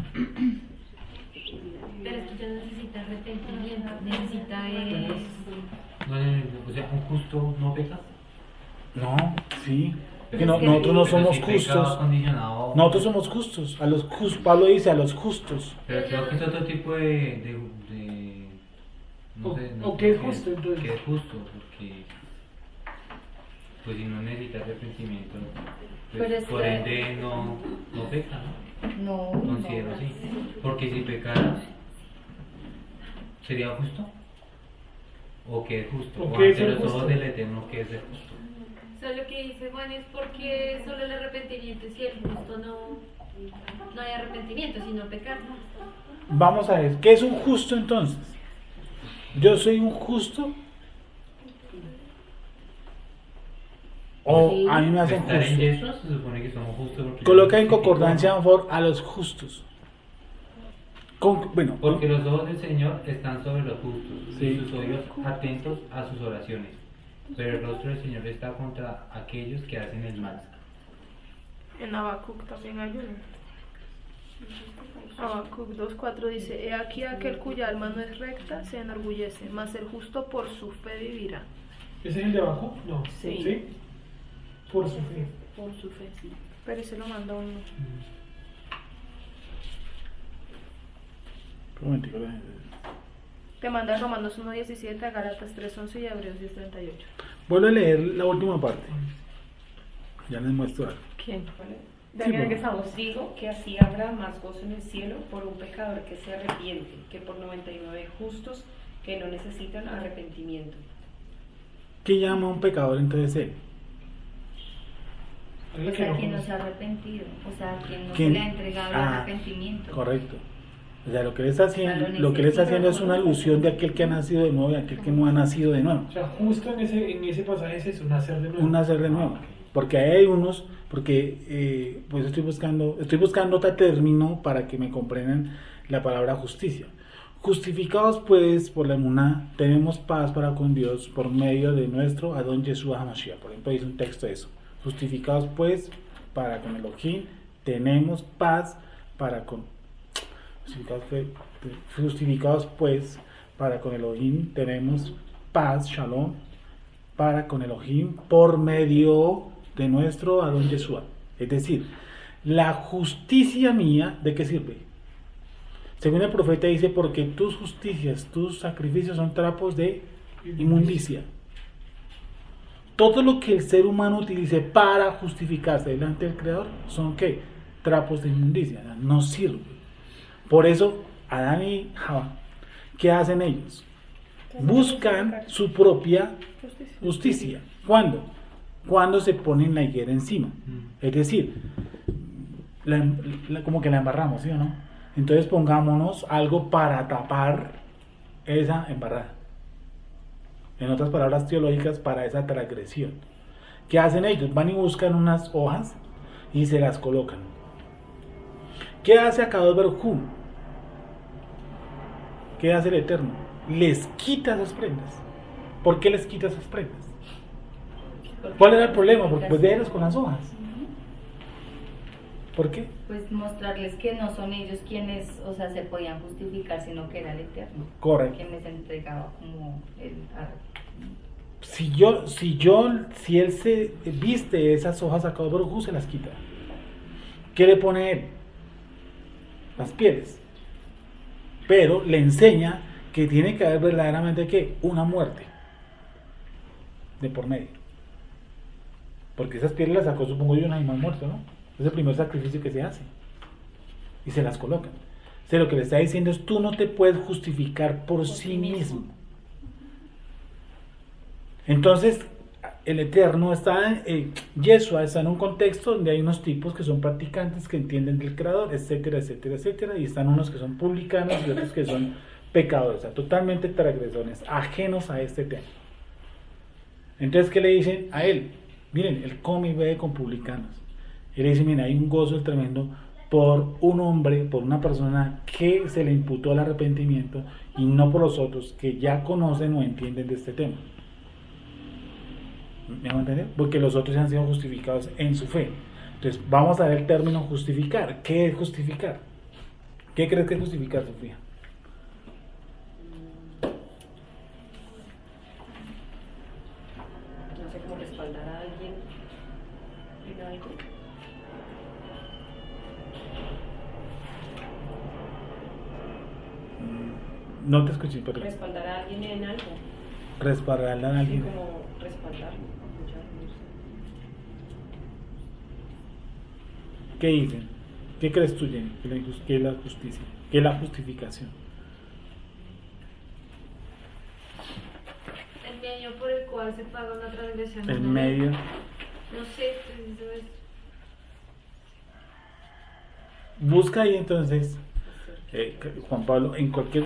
D: Pero esto ya necesita arrepentimiento, necesita
G: O sea, un justo no peca.
A: No, sí.
G: Pero
A: Que
G: es que
A: nosotros no
G: pero
A: somos
G: si peca
A: justos.
G: condicionado.
A: Nosotros somos justos. Pablo dice a los justos.
G: Pero creo que es otro tipo de no sé, no
B: o
G: sé
B: que es justo, entonces.
G: que es justo, porque pues si no necesita arrepentimiento,
D: Pero
G: pues
D: es
G: por
D: que-
G: ende no peca, ¿no?
D: No,
G: Considero
D: no.
G: así. Porque si pecara, ¿sería justo? ¿O qué es justo?
B: ¿O
G: ¿O
B: qué es
G: ante
B: ser
G: los ojos
B: justo?
G: del Eterno qué es ser justo?
H: O sea, lo que dice Juan es porque solo el arrepentimiento, si el justo no hay arrepentimiento, sino pecar.
A: Vamos a ver, ¿qué es un justo entonces? ¿Yo soy un justo? ¿O
D: Sí.
A: a mí me hacen
G: Estar en
A: justo?
G: Yeshua se supone que somos justos. Porque
A: Coloca en
G: Dios
A: concordancia,
G: justificó.
A: por favor, a los justos. Bueno,
G: Porque los ojos del Señor están sobre los justos
A: Sí.
G: y sus oídos atentos a sus oraciones. Pero el rostro del Señor está contra aquellos que hacen el mal.
I: En Habacuc también hay uno. Habacuc 2:4 dice: He aquí aquel cuya alma no es recta se enorgullece, mas el justo por su fe vivirá.
B: ¿Ese es el de abajo? No.
F: Sí.
B: Por su fe.
F: Por su fe, sí.
I: Pero se lo manda uno.
A: un momentico,
I: Te manda Romanos 1:17, a Gálatas 3:11 y a Hebreos 10:38.
A: vuelvo a leer la última parte. Ya les muestro algo.
I: ¿Quién?
E: Daniel,
A: Sí,
E: que estamos, digo que así habrá más gozo en el cielo por un pecador que se arrepiente que por 99 justos que no necesitan arrepentimiento.
A: ¿Qué llama a un pecador entonces él?
B: Alguien
D: O
B: que
D: sea,
B: no
D: quien no
B: conoce.
D: se ha arrepentido, o sea, quien no
A: ¿Quién?
D: se le ha entregado el arrepentimiento.
A: Correcto. O sea, lo que él está haciendo,
D: Claro,
A: lo que él está
D: necesita
A: haciendo es una alusión de aquel que ha nacido de nuevo y aquel que no ha nacido de nuevo.
B: O sea, justo en ese pasaje es eso, nacer de nuevo.
A: Un nacer de nuevo. Porque ahí hay unos, porque pues estoy buscando otro término para que me comprendan la palabra justicia. Justificados pues por la emuná, tenemos paz para con Dios por medio de nuestro Adón Yeshua HaMashiach. Por ejemplo, dice un texto de eso. Justificados pues para con Elohim, tenemos paz para con... Justificados pues para con Elohim, tenemos paz, shalom, para con Elohim por medio de nuestro Adón Yeshua. Es decir, la justicia mía, ¿de qué sirve? Según el profeta dice, porque tus justicias, tus sacrificios son trapos de inmundicia. Todo lo que el ser humano utilice para justificarse delante del Creador son ¿qué? Trapos de inmundicia, no sirve. Por eso, Adán y Java, ¿qué hacen ellos? Buscan su propia justicia. ¿Cuándo? Cuando se ponen la higuera encima. Es decir, como que la embarramos, ¿sí o no? Entonces pongámonos algo para tapar esa embarrada. En otras palabras teológicas, para esa transgresión. ¿Qué hacen ellos? Van y buscan unas hojas y se las colocan. ¿Qué hace Akadosh Baruj Hu? ¿Qué hace el Eterno? Les quita esas prendas. ¿Por qué les quita esas prendas? ¿Cuál era el problema? Porque pues déjenlos con las hojas. ¿Por qué?
D: Pues mostrarles que no son ellos quienes, o sea, se podían justificar, sino que era el Eterno.
A: Correcto.
D: Quien les entregaba como el
A: Si él se viste esas hojas a Akadosh Baruj Hu, se las quita. ¿Qué le pone él? Las pieles. Pero le enseña que tiene que haber verdaderamente ¿qué? Una muerte de por medio. Porque esas pieles las sacó, supongo yo, un animal muerto, ¿no? Es el primer sacrificio que se hace. Y se las colocan. O sea, lo que le está diciendo es, tú no te puedes justificar por sí mismo. Entonces, el Eterno está, Yeshua está en un contexto donde hay unos tipos que son practicantes, que entienden del Creador, etcétera, etcétera, etcétera, y están unos que son publicanos y otros que son pecadores, o sea, totalmente transgresores, ajenos a este tema. Entonces, ¿qué le dicen a él? Miren, él come y bebe con publicanos. Él le dice, miren, hay un gozo tremendo por un hombre, por una persona que se le imputó el arrepentimiento y no por los otros que ya conocen o entienden de este tema. ¿Me van a entender? Porque los otros ya han sido justificados en su fe. Entonces, vamos a ver el término justificar. ¿Qué es justificar? ¿Qué crees que es justificar, Sofía?
E: No sé cómo respaldar a alguien en algo.
A: No te escuché, perdón.
E: Respaldar a alguien en algo.
A: Respaldar a
E: Así
A: alguien.
E: como respaldarlo, apoyarlo, no sé.
A: ¿Qué dicen? ¿Qué crees tú, Jenny? ¿Qué es la justicia? ¿Qué es la justificación?
H: El medio por el cual se paga una transgresión.
A: El
H: ¿no?
A: medio.
H: No sé, pues, eso es.
A: Busca ahí entonces, Juan Pablo, en cualquier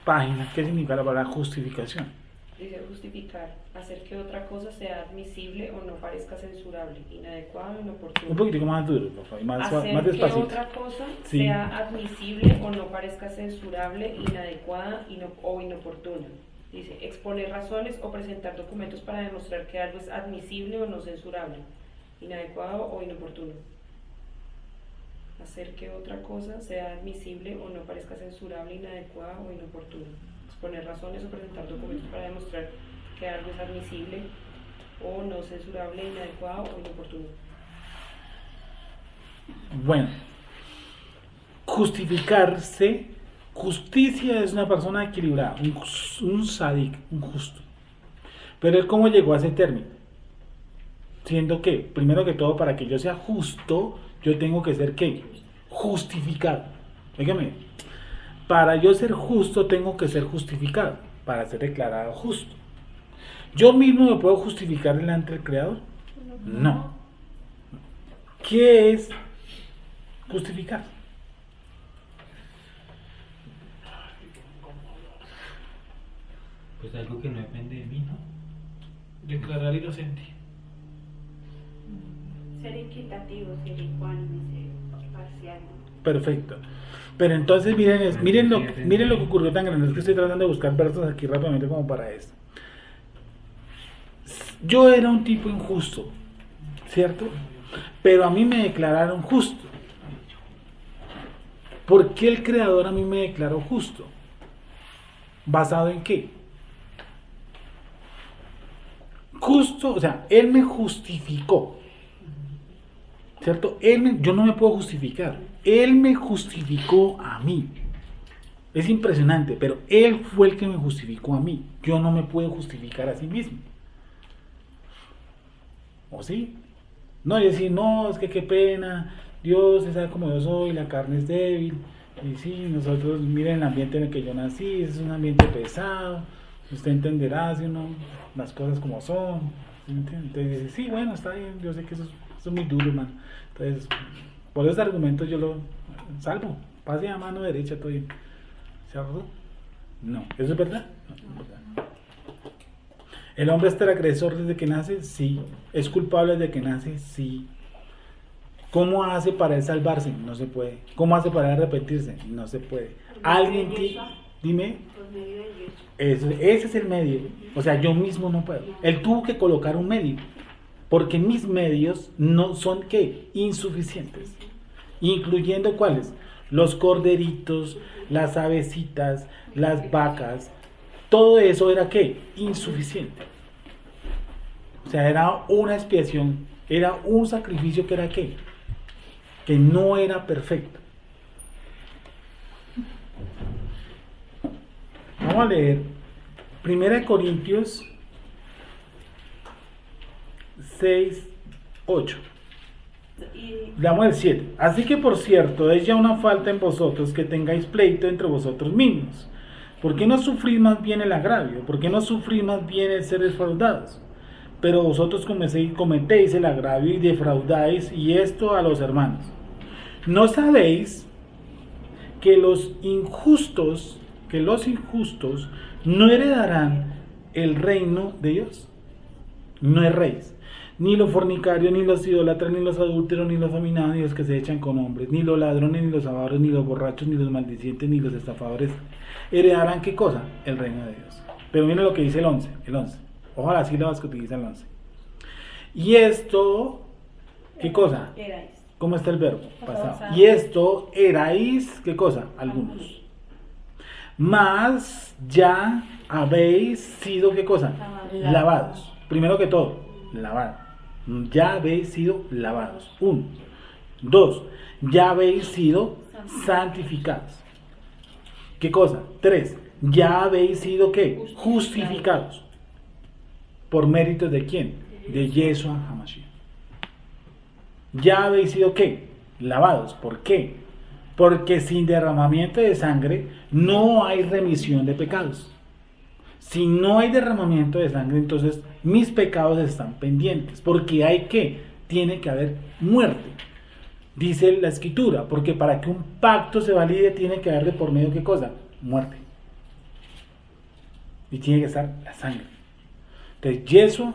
A: página, ¿qué significa la palabra justificación?
E: Dice justificar, hacer que otra cosa sea admisible o no parezca censurable, inadecuado o inoportuno.
A: Un poquitico más duro, por favor, y más
E: Hacer
A: más
E: que
A: despacito.
E: otra cosa
A: Sí.
E: sea admisible o no parezca censurable, inadecuada o inoportuna. Dice, exponer razones o presentar documentos para demostrar que algo es admisible o no censurable, inadecuado o inoportuno. Hacer que otra cosa sea admisible o no parezca censurable, inadecuada o inoportuna. Exponer razones o presentar documentos para demostrar que algo es admisible o no censurable, inadecuado o inoportuno.
A: Bueno, justificarse, justicia es una persona equilibrada, un sádic, un justo. Pero él cómo llegó a ese término, siendo que, primero que todo, para que yo sea justo, yo tengo que ser ¿qué? Justificado. Dígame, para yo ser justo tengo que ser justificado, para ser declarado justo. ¿Yo mismo me puedo justificar delante del Creador? No. ¿Qué es justificar?
G: Pues algo que no depende de mí, ¿no?
B: Declarar inocente.
F: Ser equitativo, ser ecuánime, ser parcial.
A: Perfecto. Pero entonces miren lo que ocurrió tan grande. Es que estoy tratando de buscar versos aquí rápidamente como para esto. Yo era un tipo injusto, ¿cierto? Pero a mí me declararon justo. ¿Por qué el Creador a mí me declaró justo? ¿Basado en qué? Justo, o sea, Él me justificó. ¿Cierto? Yo no me puedo justificar. Él me justificó a mí. Es impresionante, pero Él fue el que me justificó a mí. Yo no me puedo justificar a sí mismo. ¿O sí? No, y decir, no, es que qué pena, Dios sabe cómo yo soy, la carne es débil. Y sí, nosotros, miren el ambiente en el que yo nací, es un ambiente pesado. Usted entenderá, si uno, las cosas como son. ¿Sí me entiende? Entonces dice, sí, bueno, está bien, yo sé que eso es muy duro, hermano. Entonces, por esos argumentos yo lo salvo. Pase a mano derecha todo bien. ¿Cierto? No. ¿Eso es verdad? No, no es verdad. ¿El hombre es transgresor desde que nace? Sí. ¿Es culpable desde que nace? Sí. ¿Cómo hace para él salvarse? No se puede. ¿Cómo hace para él arrepentirse? No se puede. ¿Alguien que... Dime. Ese es el medio. O sea, yo mismo no puedo. Él tuvo que colocar un medio. Porque mis medios no son, ¿qué? Insuficientes. Incluyendo ¿cuáles? Los corderitos, las avecitas, las vacas. Todo eso era ¿qué? Insuficiente. O sea, era una expiación, era un sacrificio que era ¿qué? Que no era perfecto. Vamos a leer 1 Corintios 6, 8. Leamos el 7. Así que por cierto, es ya una falta en vosotros que tengáis pleito entre vosotros mismos. ¿Por qué no sufrís más bien el agravio? ¿Por qué no sufrís más bien el ser defraudados? Pero vosotros cometéis el agravio y defraudáis, y esto a los hermanos. ¿No sabéis que los injustos no heredarán el reino de Dios? No erréis. Ni los fornicarios, ni los idólatras, ni los adúlteros, ni los afeminados, ni los que se echan con hombres, ni los ladrones, ni los avaros, ni los borrachos, ni los maldicientes, ni los estafadores heredarán ¿qué cosa? El reino de Dios. Pero miren lo que dice el 11. Ojo a las sílabas que utiliza el 11. Y esto, ¿qué cosa?
F: Erais.
A: ¿Cómo está el verbo? Pasado. Y esto erais, ¿qué cosa? Algunos. Mas ya habéis sido, ¿qué cosa? Lavados. Primero que todo, lavado. Ya habéis sido lavados. 1. 2. Ya habéis sido santificados. ¿Qué cosa? 3. Ya habéis sido ¿qué? Justificados. ¿Por méritos de quién? De Yeshua HaMashiach. Ya habéis sido ¿qué? lavados. ¿Por qué? Porque sin derramamiento de sangre no hay remisión de pecados. Si no hay derramamiento de sangre, entonces mis pecados están pendientes, porque tiene que haber muerte. Dice la Escritura, porque para que un pacto se valide tiene que haber de por medio, ¿qué cosa? Muerte. Y tiene que estar la sangre. Entonces, Yeshua,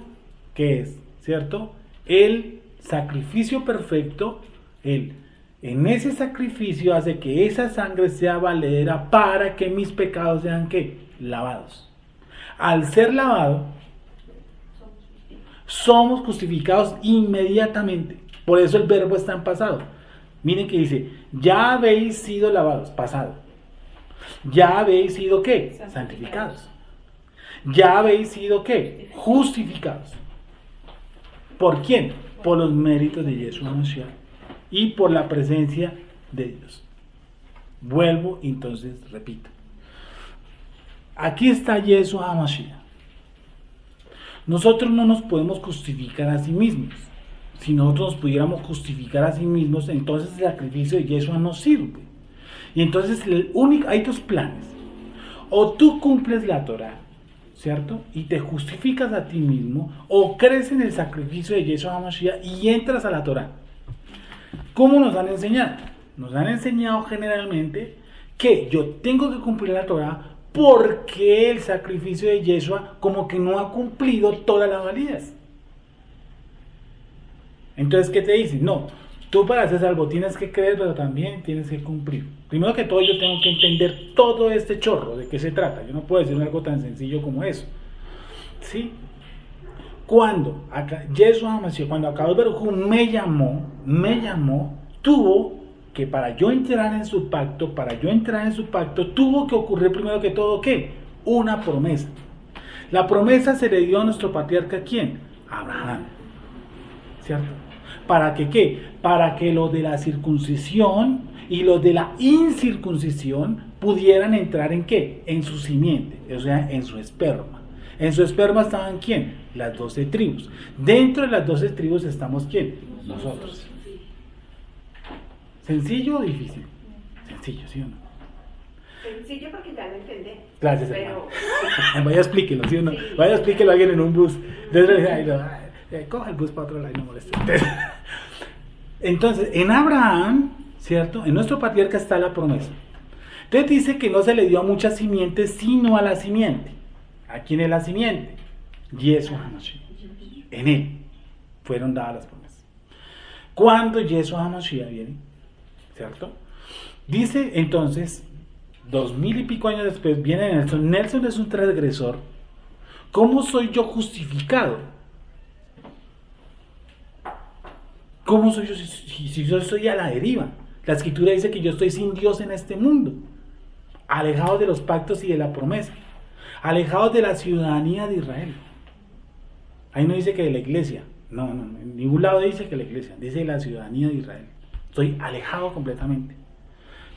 A: ¿qué es? ¿Cierto? El sacrificio perfecto, en ese sacrificio hace que esa sangre sea valedera para que mis pecados sean, ¿qué? Lavados. Al ser lavado, somos justificados inmediatamente. Por eso el verbo está en pasado. Miren que dice, ya habéis sido lavados, pasado. Ya habéis sido, ¿qué? Santificados. Ya habéis sido, ¿qué? Justificados. ¿Por quién? Por los méritos de Yeshua Mashiach y por la presencia de Dios. Vuelvo, entonces, repito. Aquí está Yeshua HaMashiach. Nosotros no nos podemos justificar a sí mismos. Si nosotros nos pudiéramos justificar a sí mismos, entonces el sacrificio de Yeshua no sirve. Y entonces hay dos planes. O tú cumples la Torah, ¿cierto? Y te justificas a ti mismo, o crees en el sacrificio de Yeshua HaMashiach y entras a la Torah. ¿Cómo nos han enseñado? Nos han enseñado generalmente que yo tengo que cumplir la Torah porque el sacrificio de Yeshua como que no ha cumplido toda la validez. Entonces, ¿qué te dicen? No, tú para ser salvo tienes que creer, pero también tienes que cumplir. Primero que todo, yo tengo que entender todo este chorro, de qué se trata. Yo no puedo decir algo tan sencillo como eso. ¿Sí? Cuando Yeshua HaMashiach, cuando Akadosh Baruj Hu me llamó, tuvo que para yo entrar en su pacto, tuvo que ocurrir primero que todo, ¿qué? Una promesa. La promesa se le dio a nuestro patriarca, ¿quién? Abraham. ¿Cierto? ¿Para que qué? Para que lo de la circuncisión y lo de la incircuncisión pudieran entrar en qué? En su simiente, o sea, en su esperma. En su esperma estaban ¿quién? Las 12 tribus. Dentro de las 12 tribus estamos ¿quién? Nosotros. ¿Sencillo o difícil? Sencillo, ¿sí o no?
E: Sencillo porque ya lo entendí.
A: Gracias,
E: pero...
A: hermano. Vaya, explíquelo, ¿sí o no? Sí. Vaya, explíquelo a alguien en un bus. Coja el bus para otro lado y no moleste. Entonces, en Abraham, ¿cierto? En nuestro patriarca está la promesa. Entonces dice que no se le dio a muchas simientes, sino a la simiente. ¿A quién es la simiente? Yeshua HaMashiach. En él fueron dadas las promesas. Cuando Yeshua HaMashiach viene, ¿cierto? Dice entonces, 2000 y pico años después, viene Nelson. Nelson es un transgresor. ¿Cómo soy yo justificado? ¿Cómo soy yo si yo estoy a la deriva? La Escritura dice que yo estoy sin Dios en este mundo, alejados de los pactos y de la promesa, alejados de la ciudadanía de Israel. Ahí no dice que de la iglesia, no, en ningún lado dice que la iglesia, dice la ciudadanía de Israel. Estoy alejado completamente.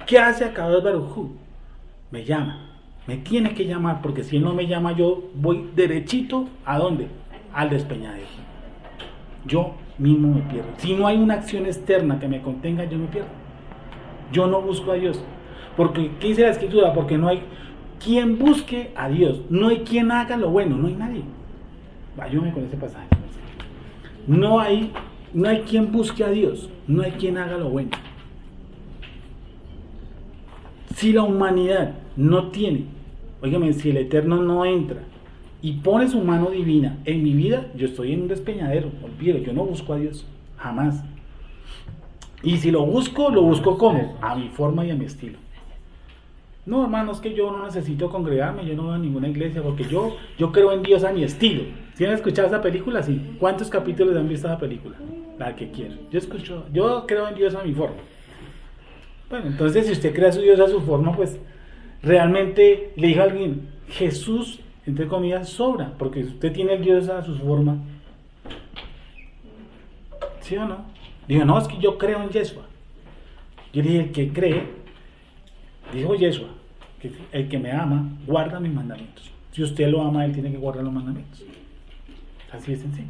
A: ¿Qué hace Akadosh Baruj Hu? Me llama, me tiene que llamar, porque si él no me llama, yo voy derechito, ¿a dónde? Al despeñadero. Yo mismo me pierdo. Si no hay una acción externa que me contenga, yo me pierdo. Yo no busco a Dios. Porque, ¿qué dice la Escritura? Porque no hay quien busque a Dios. No hay quien haga lo bueno. No hay nadie. Ayúdame con ese pasaje. No hay quien busque a Dios. No hay quien haga lo bueno. Si la humanidad no tiene, óigame, si el Eterno no entra y pone su mano divina en mi vida, yo estoy en un despeñadero. Olvídalo, yo no busco a Dios, jamás. Y si lo busco ¿cómo? A mi forma y a mi estilo. No, hermano, es que yo no necesito congregarme, yo no voy a ninguna iglesia, porque yo creo en Dios a mi estilo. ¿Sí han escuchado esa película? Sí. ¿Cuántos capítulos han visto esa película? La que quieran. Yo creo en Dios a mi forma. Bueno, entonces si usted cree a su Dios a su forma, pues realmente le dijo a alguien, Jesús, entre comillas, sobra, porque usted tiene el Dios a su forma. ¿Sí o no? Digo, no, es que yo creo en Yeshua. Yo dije, el que cree, dijo Yeshua, que el que me ama, guarda mis mandamientos. Si usted lo ama, él tiene que guardar los mandamientos. Así de sencillo.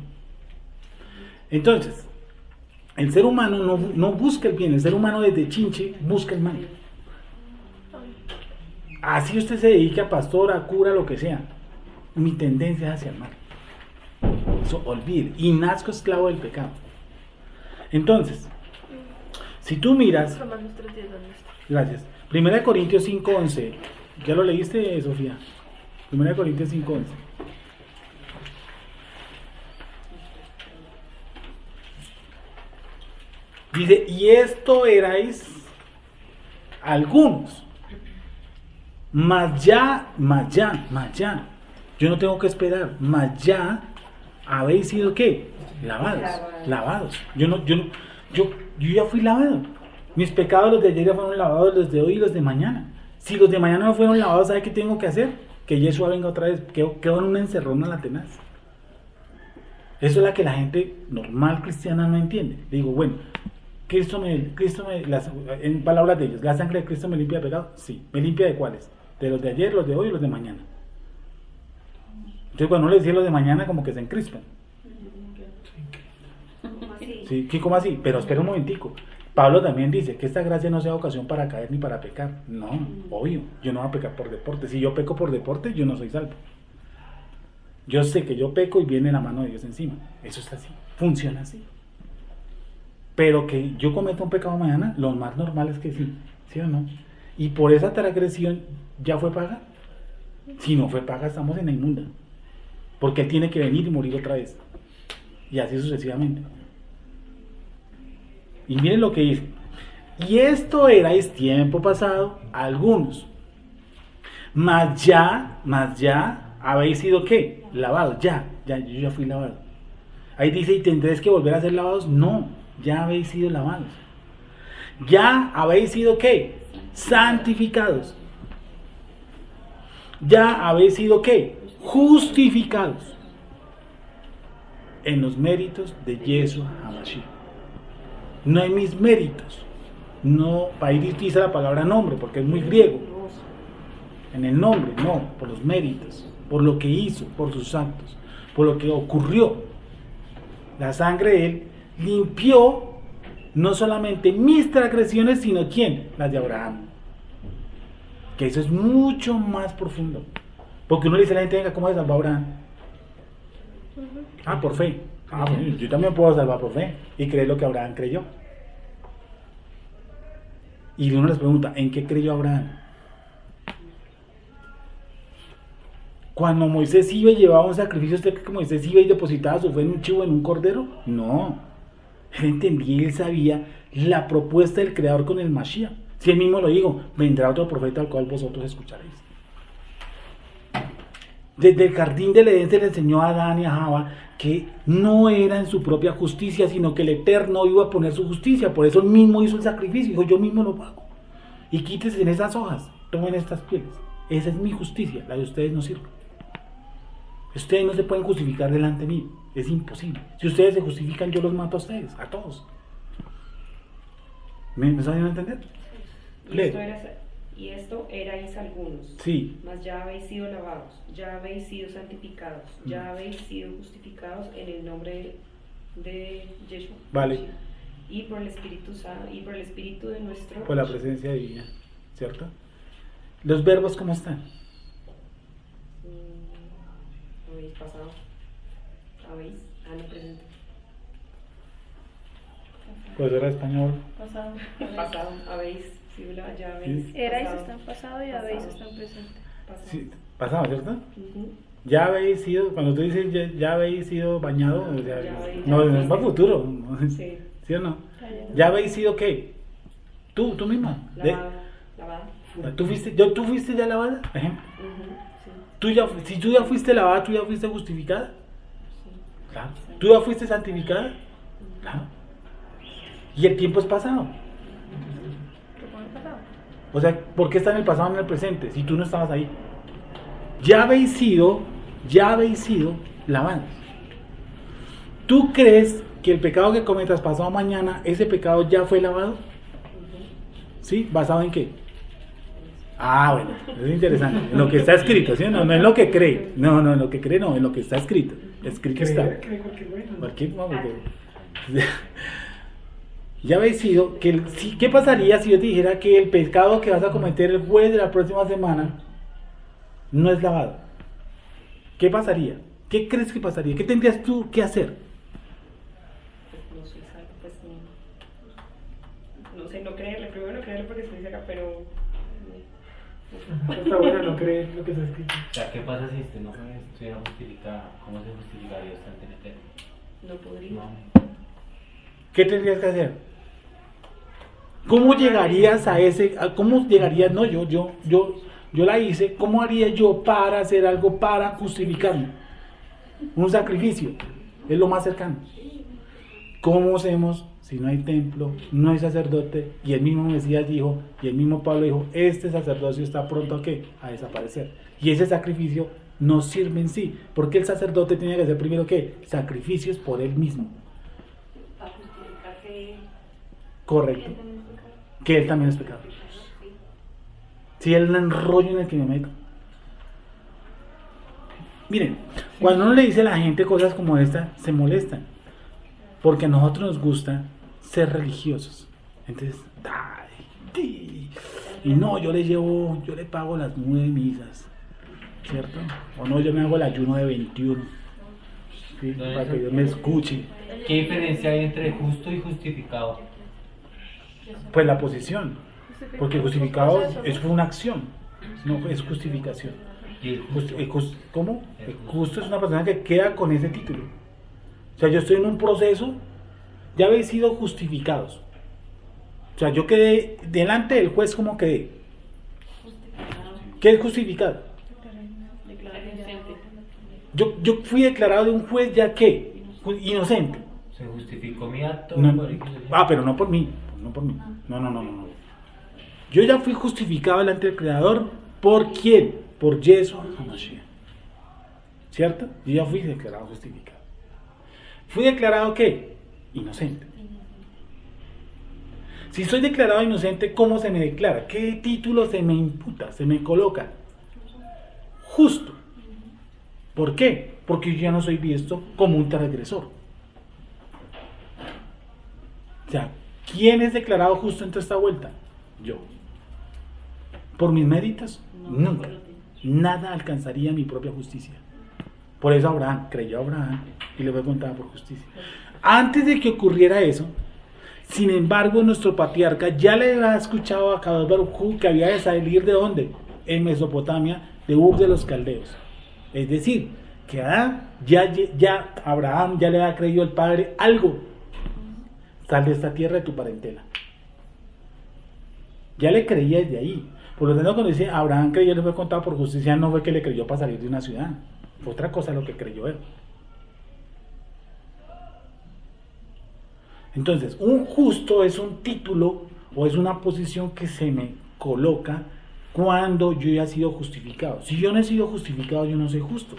A: Entonces, El ser humano no busca el bien, el ser humano desde chinche busca el mal. Así usted se dedique a pastor, a cura, lo que sea. Mi tendencia es hacia el mal. Eso olvide. Y nazco esclavo del pecado. Entonces, si tú miras...
I: Romanos 3:10, ¿dónde está?
A: Gracias. 1 Corintios 5:11. ¿Ya lo leíste, Sofía? 1 Corintios 5:11. Dice, y esto erais algunos. Mas ya. Yo no tengo que esperar. Mas ya habéis sido ¿qué? Lavados. Yo ya fui lavado. Mis pecados, los de ayer ya fueron lavados, los de hoy y los de mañana. Si los de mañana no fueron lavados, ¿sabe qué tengo que hacer? Que Yeshua venga otra vez. Quedo en una encerrona la tenaz. Eso es la que la gente normal cristiana no entiende. Le digo, bueno, en palabras de ellos, ¿la sangre de Cristo me limpia de pecado? Sí. ¿Me limpia de cuáles? De los de ayer, los de hoy y los de mañana. Entonces cuando uno le dice los de mañana, como que se encrispan. Sí, ¿cómo así? Pero espera un momentico. Pablo también dice que esta gracia no sea ocasión para caer ni para pecar. No, obvio, yo no voy a pecar por deporte. Si yo peco por deporte, yo no soy salvo. Yo sé que yo peco y viene la mano de Dios encima. Eso está así, funciona así. Pero que yo cometa un pecado mañana, lo más normal es que sí, ¿sí o no? Y por esa transgresión ya fue paga. Si no fue paga, estamos en la inmunda. Porque Él tiene que venir y morir otra vez. Y así sucesivamente. Y miren lo que dice. Y esto erais tiempo pasado, algunos. Mas ya habéis sido ¿qué? Lavados. Yo ya fui lavado. Ahí dice, ¿y tendréis que volver a ser lavados? No, ya habéis sido lavados. Ya habéis sido ¿qué? Santificados. Ya habéis sido ¿qué? Justificados en los méritos de Yeshua HaMashiach. No hay mis méritos. No, ahí utiliza la palabra nombre porque es muy griego. En el nombre, no, por los méritos, por lo que hizo, por sus actos, por lo que ocurrió. La sangre de Él limpió no solamente mis transgresiones, sino ¿quién? Las de Abraham. Que eso es mucho más profundo. Porque uno le dice a la gente, venga, ¿cómo se salvó Abraham? Ah, por fe. Ah, bueno, yo también puedo salvar por fe y creer lo que Abraham creyó. Y uno les pregunta, ¿en qué creyó Abraham? Cuando Moisés iba y llevaba un sacrificio, ¿usted cree que Moisés iba y depositaba su fe en un chivo, en un cordero? No. Él entendía y él sabía la propuesta del Creador con el Mashiach. Si él mismo lo dijo, vendrá otro profeta al cual vosotros escucharéis. Desde el jardín del Edén se le enseñó a Adán y a Java que no era en su propia justicia, sino que el Eterno iba a poner su justicia. Por eso él mismo hizo el sacrificio. Dijo, yo mismo lo pago. Y quítese en esas hojas, tomen estas pieles. Esa es mi justicia, la de ustedes no sirve. Ustedes no se pueden justificar delante de mí. Es imposible. Si ustedes se justifican, yo los mato a ustedes, a todos. ¿Me saben entender?
E: Y esto erais algunos.
A: Sí.
E: Mas ya habéis sido lavados, ya habéis sido santificados, ya habéis sido justificados en el nombre de Yeshua.
A: Vale.
E: Y por el Espíritu Santo, y por el Espíritu de nuestro...
A: Por la presencia divina, ¿cierto? ¿Los verbos cómo están?
E: Habéis pasado. Habéis, no presente.
A: Pues era español.
E: Pasado, habéis. Ya habéis
I: Erais
E: pasado.
I: está en pasado y habéis está en presente.
A: Sí, pasado, ¿cierto? Ya habéis sido, cuando tú dices ya habéis sido bañado, o sea, no es para futuro, ¿no?
E: Sí.
A: ¿Sí o no? ¿Ya habéis sido qué? Tú misma.
E: Lavada.
A: ¿Tú fuiste ya lavada? Ejemplo.
E: Sí.
A: Si tú ya fuiste lavada, ¿tú ya fuiste justificada?
E: Sí.
A: Claro. ¿Tú ya fuiste santificada? Claro. Y el tiempo es pasado. O sea, ¿por qué está en el pasado y en el presente? Si tú no estabas ahí. Ya habéis sido lavados. ¿Tú crees que el pecado que cometas pasado mañana, ese pecado ya fue lavado? ¿Sí? ¿Basado en qué? Ah, bueno, es interesante. En lo que está escrito, ¿sí? No en lo que cree. No, en lo que cree no, en lo que está escrito. Escrito está.
B: Cree cualquier bueno.
A: Cualquier, no, porque... ya habéis sido, ¿qué pasaría si yo te dijera que el pecado que vas a cometer el jueves de la próxima semana no es lavado? ¿Qué pasaría? ¿Qué crees que pasaría? ¿Qué tendrías tú que hacer?
E: No soy santo, pues no sé, no creerle, primero no creerle porque estoy acá, pero
B: Está bueno no creer lo que está escrito.
G: O sea, ¿qué pasa si usted no estuviera justificada? ¿Cómo se justificaría usted ante el Eterno?
E: no podría.
G: No.
A: ¿Qué tendrías que hacer? ¿Cómo llegarías a cómo llegarías? No, yo la hice. ¿Cómo haría yo para hacer algo para justificarme? Un sacrificio. Es lo más cercano. ¿Cómo hacemos si no hay templo, no hay sacerdote? Y el mismo Mesías dijo, y el mismo Pablo dijo, este sacerdocio está pronto ¿a qué? A desaparecer. Y ese sacrificio no sirve en sí. Porque el sacerdote tiene que hacer primero ¿qué? Sacrificios por él mismo.
E: Para justificar que
A: Correcto. Que él también es pecado. Si él enrollo en el que me meto. Miren, cuando uno le dice a la gente cosas como esta, se molestan. Porque a nosotros nos gusta ser religiosos. Entonces, y no, yo le pago las 9 misas. ¿Cierto? O no, yo me hago el ayuno de 21. ¿Sí? Para que Dios me escuche.
G: ¿Qué diferencia hay entre justo y justificado?
A: Pues la posición. Porque justificado es una acción. No es justificación.
G: ¿Y el justo?
A: ¿Cómo? El justo es una persona que queda con ese título. O sea, yo estoy en un proceso, ya habéis sido justificados. O sea, yo quedé delante del juez, ¿cómo quedé? ¿Qué es justificado? Yo fui declarado de un juez ya que inocente.
G: ¿Se justificó mi acto?
A: No,
G: por X o Y?
A: pero no por mí. No por mí. No. Yo ya fui justificado delante del Creador. ¿Por quién? Por Yeshua HaMashiach. ¿Cierto? Yo ya fui declarado justificado. ¿Fui declarado qué? Inocente. Si soy declarado inocente, ¿cómo se me declara? ¿Qué título se me imputa? Se me coloca. Justo. ¿Por qué? Porque yo ya no soy visto como un transgresor. O sea, ¿quién es declarado justo en toda esta vuelta? Yo. ¿Por mis méritos? Nunca. Nada alcanzaría mi propia justicia. Por eso Abraham creyó a Abraham y le fue contada por justicia. Antes de que ocurriera eso, sin embargo, nuestro patriarca ya le había escuchado a Kadosh Baruj Hu que había de salir ¿de dónde? En Mesopotamia, de Ur de los Caldeos. Es decir, que Adán, Abraham ya le había creído al Padre algo. Sal de esta tierra de tu parentela. Ya le creía desde ahí. Por lo tanto, cuando dice Abraham creyó, le fue contado por justicia, no fue que le creyó para salir de una ciudad. Fue otra cosa lo que creyó él. Entonces, un justo es un título o es una posición que se me coloca cuando yo ya he sido justificado. Si yo no he sido justificado, yo no soy justo.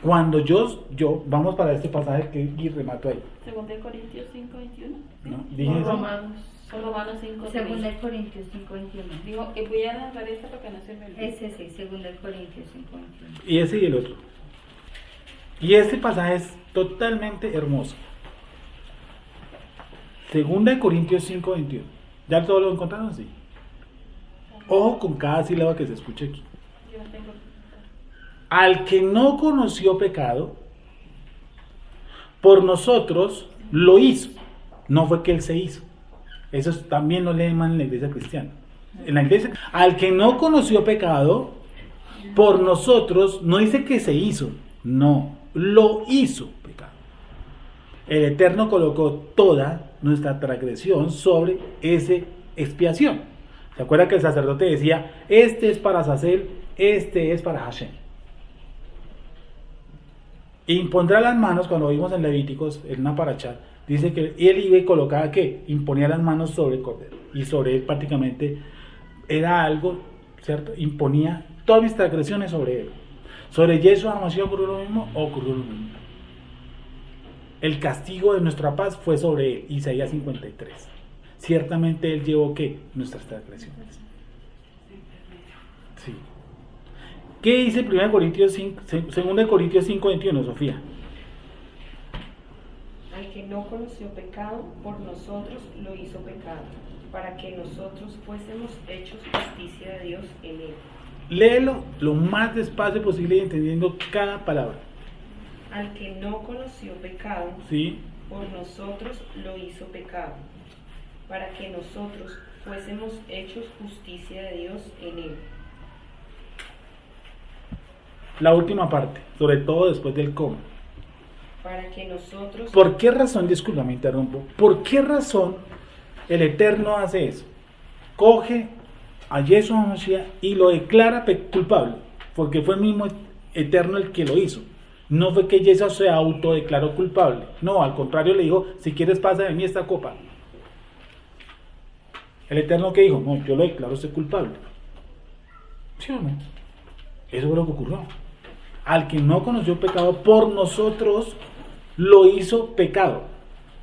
A: Cuando yo vamos para este pasaje que y remato ahí.
F: Segunda de Corintios 5:21.
A: ¿No? Dije eso.
F: Romanos 5:21.
D: Segunda de Corintios 5:21.
F: Digo, voy a narrar esta para que no se me olvide.
D: Ese sí, segunda de Corintios 5:21.
A: Y ese y el otro. Y este pasaje es totalmente hermoso. Segunda de Corintios 5:21. ¿Ya todo lo encontraron? Sí. Ojo con cada sílaba que se escuche aquí.
F: Yo no tengo.
A: Al que no conoció pecado, por nosotros lo hizo. No fue que él se hizo. Eso también lo leen mal en la iglesia cristiana. En la iglesia, al que no conoció pecado, por nosotros, no dice que se hizo, no, lo hizo pecado. El Eterno colocó toda nuestra transgresión sobre esa expiación. ¿Se acuerda que el sacerdote decía, este es para Azazel, este es para Hashem? E impondrá las manos, cuando vimos en Levíticos, en una paracha, dice que él iba y colocaba que imponía las manos sobre el cordero. Y sobre él prácticamente era algo, ¿cierto? Imponía todas mis transgresiones sobre él. Sobre Yeshua HaMashiach ocurrió lo mismo, ocurrió lo mismo. El castigo de nuestra paz fue sobre él, Isaías 53. Ciertamente él llevó, ¿qué? Nuestras transgresiones. Sí. ¿Qué dice 2 Corintios 5:21, Sofía?
E: Al que no conoció pecado, por nosotros lo hizo pecado, para que nosotros fuésemos hechos justicia de Dios en él.
A: Léelo lo más despacio posible y entendiendo cada palabra.
E: Al que no conoció pecado,
A: ¿Sí?
E: por nosotros lo hizo pecado, para que nosotros fuésemos hechos justicia de Dios en él.
A: La última parte, sobre todo después del cómo.
E: Para que nosotros...
A: ¿Por qué razón, disculpa, me interrumpo, por qué razón el Eterno hace eso? Coge a Yeshua HaMashiach y lo declara culpable, porque fue el mismo Eterno el que lo hizo. No fue que Yeshua se autodeclaró culpable, no, al contrario le dijo, si quieres pasa de mí esta copa. El Eterno que dijo, no, yo lo declaro usted culpable. ¿Sí o no? Eso fue lo que ocurrió. Al que no conoció pecado, por nosotros lo hizo pecado.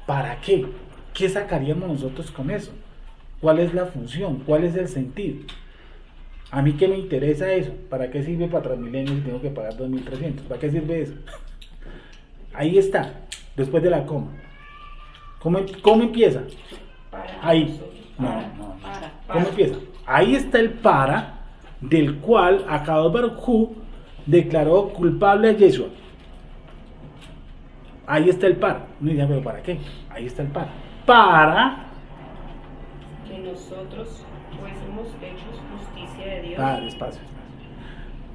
A: ¿Para qué? ¿Qué sacaríamos nosotros con eso? ¿Cuál es la función? ¿Cuál es el sentido? A mí que me interesa eso. ¿Para qué sirve para Transmilenio si tengo que pagar 2.300? ¿Para qué sirve eso? Ahí está, después de la coma. ¿Cómo empieza? Ahí. No. ¿Cómo empieza? Ahí está el para, del cual Akadosh Baruj Hu declaró culpable a Yeshua. Ahí está el para. Uno dice, pero ¿para qué? Ahí está el para. Para
E: que nosotros fuésemos hechos justicia de Dios.
A: Despacio.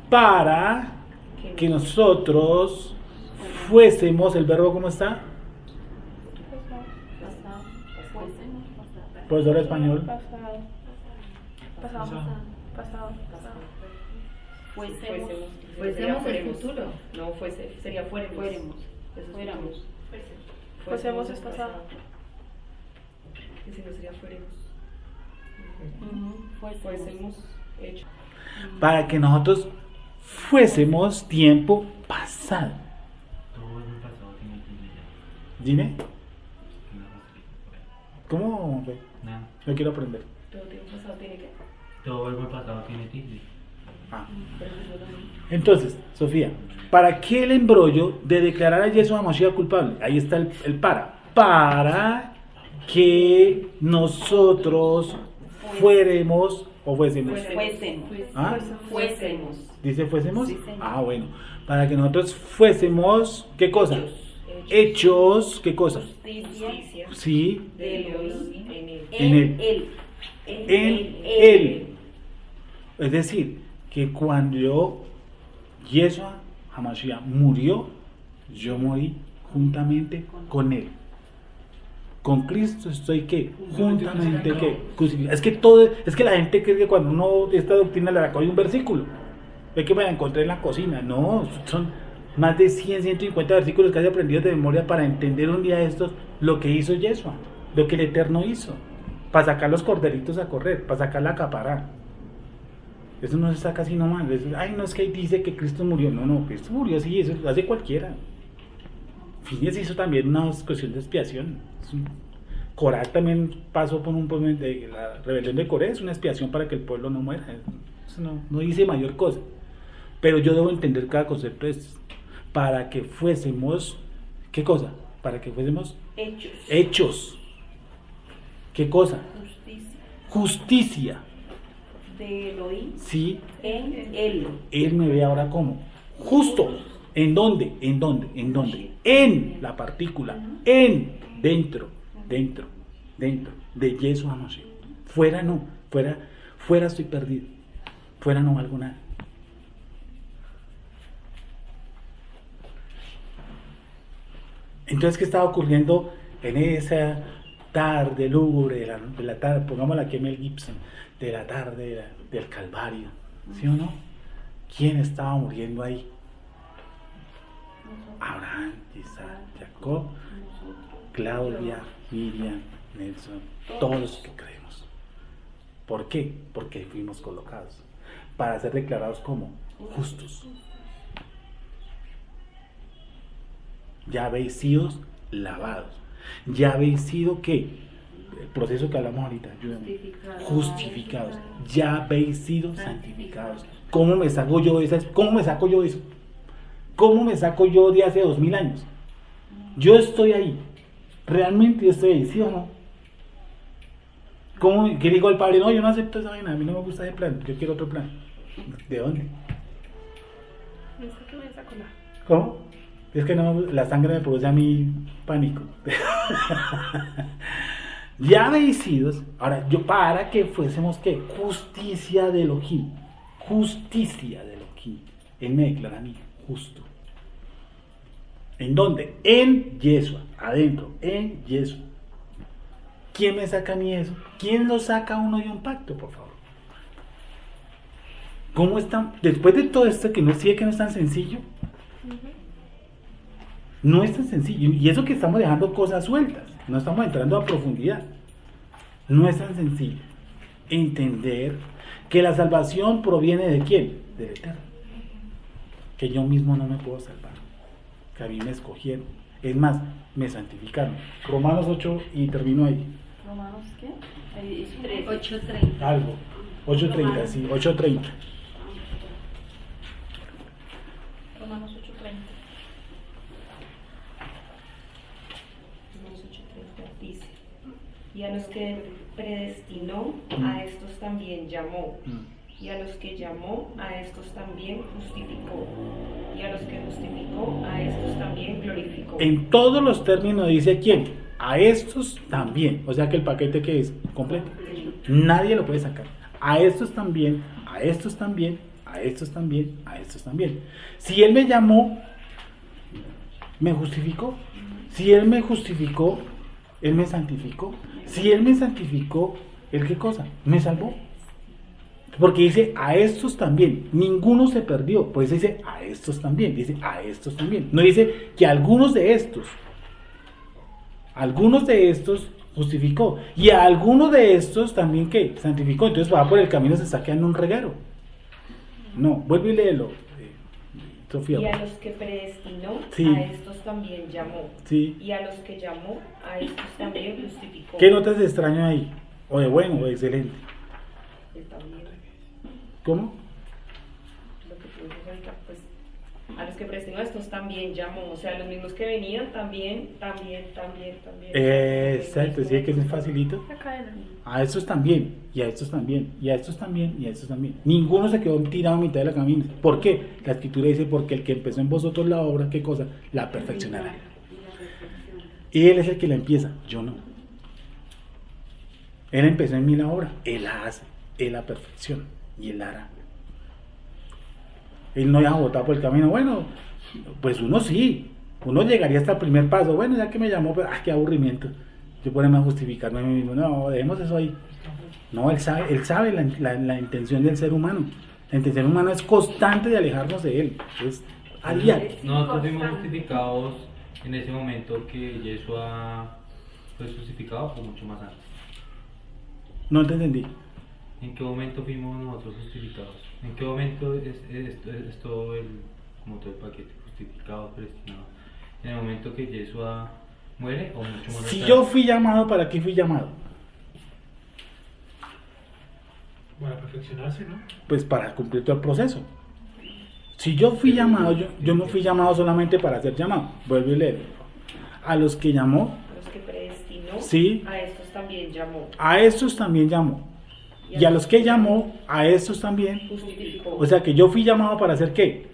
A: Para que nosotros fuésemos, el verbo ¿cómo está? Profesor español.
I: Pasado.
D: Fuésemos el futuro.
E: No, sería fuéramos.
I: Fuésemos es pasado.
E: Y si no sería fuésemos hechos.
A: Para que nosotros fuésemos tiempo pasado.
G: Todo el pasado tiene tiempo ya.
A: Dime, ¿cómo?
G: Nada.
A: Lo quiero aprender.
E: Todo tiempo pasado tiene que.
G: Todo el pasado tiene tiempo.
A: Entonces, Sofía, ¿para qué el embrollo de declarar a Yeshua HaMashiach culpable? Ahí está el para. Para que nosotros fuéramos o fuésemos.
F: Fuésemos.
A: ¿Dice fuésemos?
F: Sí, señor.
A: Bueno. Para que nosotros fuésemos, ¿qué cosa? Hechos, ¿qué cosa?
F: Justicia
A: Sí,
F: de Elohim
A: en él. Es decir, que cuando Yeshua HaMashiach murió, yo morí juntamente con él. Con Cristo estoy ¿qué? Juntamente ¿qué? Crucificado. Es que la gente cree que cuando uno esta doctrina le acoge un versículo, ve que me la encontré en la cocina. No, son más de 150 versículos que hay aprendido de memoria para entender un día estos lo que hizo Yeshua, lo que el Eterno hizo, para sacar los corderitos a correr, para sacar la capará. Eso no se saca así nomás. Ay, no es que ahí dice que Cristo murió. No, Cristo murió así, eso lo hace cualquiera. Fines hizo también una cuestión de expiación. Corá también pasó por un momento de la rebelión de Coré, es una expiación para que el pueblo no muera. Eso no dice mayor cosa. Pero yo debo entender cada concepto de estos. Para que fuésemos, ¿qué cosa? Para que fuésemos hechos. ¿Qué cosa? Justicia.
F: De Elohim
A: Sí.
F: en él.
A: Él me ve ahora como justo. ¿En dónde? En la partícula. Dentro de Yeshua HaMashiach. Fuera no. Fuera estoy perdido. Fuera no valgo nada. Entonces, ¿qué estaba ocurriendo en esa tarde lúgubre de la tarde, pongámosla aquí Mel Gibson, de la tarde del Calvario? ¿Sí o no? ¿Quién estaba muriendo ahí? Abraham, Isaac, Jacob, Claudia, Miriam, Nelson, todos los que creemos. ¿Por qué? Porque fuimos colocados para ser declarados como justos. Ya habéis sido lavados. Ya habéis sido ¿qué? El proceso que hablamos ahorita, justificados. Ya habéis sido santificados. ¿Cómo me saco yo de eso? ¿Cómo me saco yo de hace 2000 años? Yo estoy ahí. ¿realmente estoy ahí, sí o no? ¿Cómo? ¿Qué digo al padre? No, yo no acepto esa vaina, a mí no me gusta ese plan, yo quiero otro plan. ¿De dónde? ¿Cómo? Es que no, la sangre me produce a mí pánico. Ya vencidos, ahora yo para que fuésemos ¿qué? Justicia de Elohim. Justicia de Elohim. Él me declara a mí justo. ¿En dónde? En Yeshua, adentro, en Yeshua. ¿Quién me saca a mí eso? ¿Quién lo saca a uno de un pacto, por favor? ¿Cómo están? Después de todo esto que no sigue que no es tan sencillo. No es tan sencillo. Y eso que estamos dejando cosas sueltas. No estamos entrando a profundidad. No es tan sencillo. Entender que la salvación proviene de quién? Del Eterno. Que yo mismo no me puedo salvar. Que a mí me escogieron. Es más, me santificaron. Romanos 8 y termino ahí.
F: ¿Romanos qué?
H: 8:30.
A: Algo. 8:30, sí, 8:30.
F: Romanos 8:30.
E: Romanos 8:30 dice: y a los que predestinó, a estos también llamó. Y a los que llamó, a estos también justificó. Y a los que justificó, a estos también glorificó.
A: En todos los términos dice quién. A estos también. O sea que el paquete que es completo. Nadie lo puede sacar. A estos también, a estos también, a estos también, a estos también. Si Él me llamó, me justificó. Si Él me justificó, Él me santificó. Si Él me santificó, ¿Él qué cosa? Me salvó. Porque dice a estos también, ninguno se perdió, por eso dice a estos también, dice a estos también. No dice que algunos de estos justificó, y a algunos de estos también ¿qué? Santificó. Entonces va por el camino, se está quedando un reguero. No, vuelve y léelo, Sofía.
E: Y a los que predestinó,
A: sí.
E: A estos también llamó.
A: Sí.
E: Y a los que llamó, a estos también justificó.
A: ¿Qué notas de extraño ahí? O de bueno o de excelente.
E: También.
A: ¿Cómo?
E: Lo que tú dices ahorita, pues, a los que predestinó, a estos también llamó. O sea, los mismos que venían también.
A: Exacto, sí, que es facilito.
I: La cadena.
A: A estos también, y a estos también, y a estos también, y a estos también. Ninguno se quedó tirado a mitad de la camino. ¿Por qué? La escritura dice, porque el que empezó en vosotros la obra, ¿qué cosa? La perfeccionará. Y Él es el que la empieza, yo no. Él empezó en mí la obra, Él la hace, Él la perfecciona, y Él la hará. Él no deja botar por el camino. Bueno, pues uno sí, uno llegaría hasta el primer paso. Bueno, ya que me llamó, pero qué aburrimiento. Yo ponerme a justificarme a mí mismo. No, dejemos eso ahí. No, él sabe la intención del ser humano. La intención humana es constante de alejarnos de él. Es a diario.
G: Nosotros fuimos justificados en ese momento que Yeshua fue justificado, o mucho más antes.
A: No te entendí.
G: ¿En qué momento fuimos nosotros justificados? ¿En qué momento es todo como todo el paquete, justificado, predestinado? ¿En el momento que Yeshua muere o mucho más
A: Si
G: tarde?
A: yo fui llamado, ¿para qué fui llamado?
B: Para perfeccionarse, ¿no?
A: Pues para cumplir todo el proceso. Si yo fui llamado, yo no fui llamado solamente para ser llamado. Vuelvo y leo. A los que llamó,
E: A los que predestinó,
A: sí.
E: A estos también llamó.
A: A estos también llamó. Y a los que llamó, a estos también.
E: Justificó.
A: O sea que yo fui llamado para hacer ¿qué?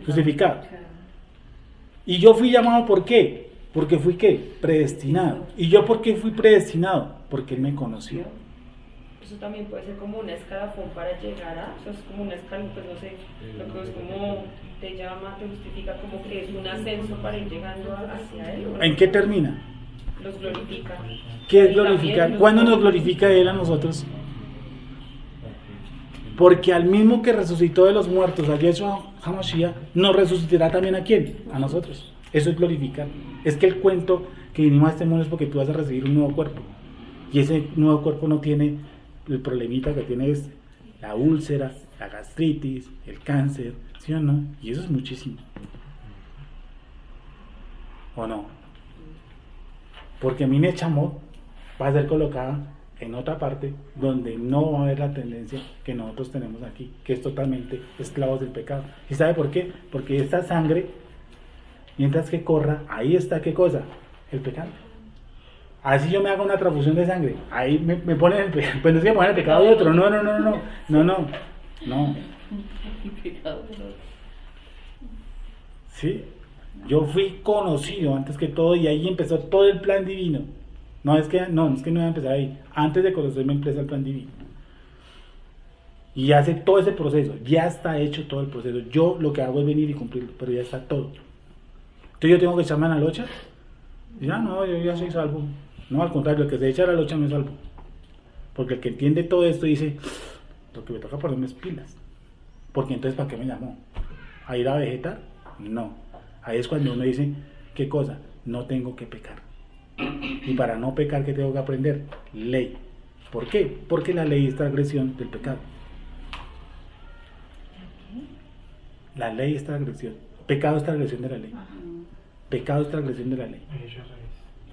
A: Justificado. Y yo fui llamado ¿por qué? Porque fui ¿qué? Predestinado. ¿Y yo por qué fui predestinado? Porque Él me conoció.
E: Eso también puede ser como una escalafón para llegar a, o sea, es como una escala, pues no sé, lo que es como te llama, te justifica, como que es un ascenso para ir llegando hacia Él.
A: ¿En qué termina?
E: Los glorifica.
A: ¿Qué es
E: Y
A: glorificar?
E: también
A: ¿Cuándo nos glorifica Él a nosotros? Porque al mismo que resucitó de los muertos, a Yeshua HaMashiach, nos resucitará también ¿a quién? A nosotros. Eso es glorificar. Es que el cuento que vinimos a este mundo es porque tú vas a recibir un nuevo cuerpo. Y ese nuevo cuerpo no tiene el problemita que tiene es la úlcera, la gastritis, el cáncer, ¿sí o no? Y eso es muchísimo. ¿O no? Porque mi Nechamot va a ser colocada en otra parte donde no va a haber la tendencia que nosotros tenemos aquí, que es totalmente esclavos del pecado. ¿Y sabe por qué? Porque esta sangre, mientras que corra, ahí está ¿qué cosa? El pecado. Así yo me hago una transfusión de sangre. Ahí me ponen el pecado. Pues no es que me ponen el pecado de otro. No. Sí. Yo fui conocido antes que todo y ahí empezó todo el plan divino. No es que no iba a empezar ahí. Antes de conocerme empieza el plan divino. Y hace todo ese proceso. Ya está hecho todo el proceso. Yo lo que hago es venir y cumplirlo, pero ya está todo. Entonces yo tengo que echarme a la locha. Y no, yo ya soy salvo. No, al contrario, el que se echa a la locha no es salvo. Porque el que entiende todo esto dice, lo que me toca ponerme es pilas. Porque entonces, ¿para qué me llamó? ¿A ir a vegetar? No. Ahí es cuando uno dice, ¿qué cosa? No tengo que pecar. Y para no pecar, ¿qué tengo que aprender? Ley. ¿Por qué? Porque la ley es transgresión del pecado. La ley es transgresión. Pecado es transgresión de la ley. Pecado es transgresión de la ley.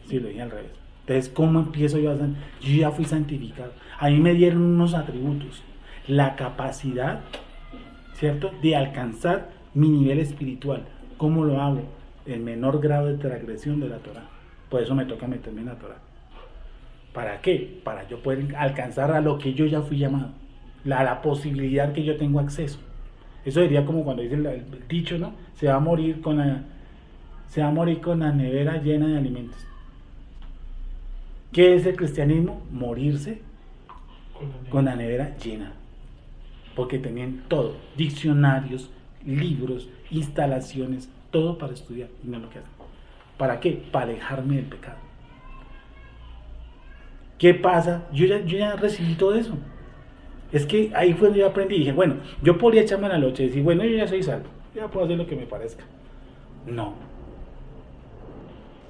A: Sí, lo dije al revés. Entonces, ¿cómo empiezo yo a yo ya fui santificado? A mí me dieron unos atributos. La capacidad, ¿cierto?, de alcanzar mi nivel espiritual. ¿Cómo lo hago? El menor grado de transgresión de la Torah. Por eso me toca meterme en la Torah. ¿Para qué? Para yo poder alcanzar a lo que yo ya fui llamado. La posibilidad que yo tengo acceso. Eso sería como cuando dice el dicho, ¿no? Se va a morir con la nevera llena de alimentos. ¿Qué es el cristianismo? Morirse con la nevera llena. Porque tenían todo, diccionarios, libros, instalaciones, todo para estudiar. Y no es lo que hacen. ¿Para qué? Para alejarme del pecado. ¿Qué pasa? Yo ya recibí todo eso. Es que ahí fue donde yo aprendí y dije, bueno, yo podría echarme a la locha y decir, bueno, yo ya soy salvo, ya puedo hacer lo que me parezca. No.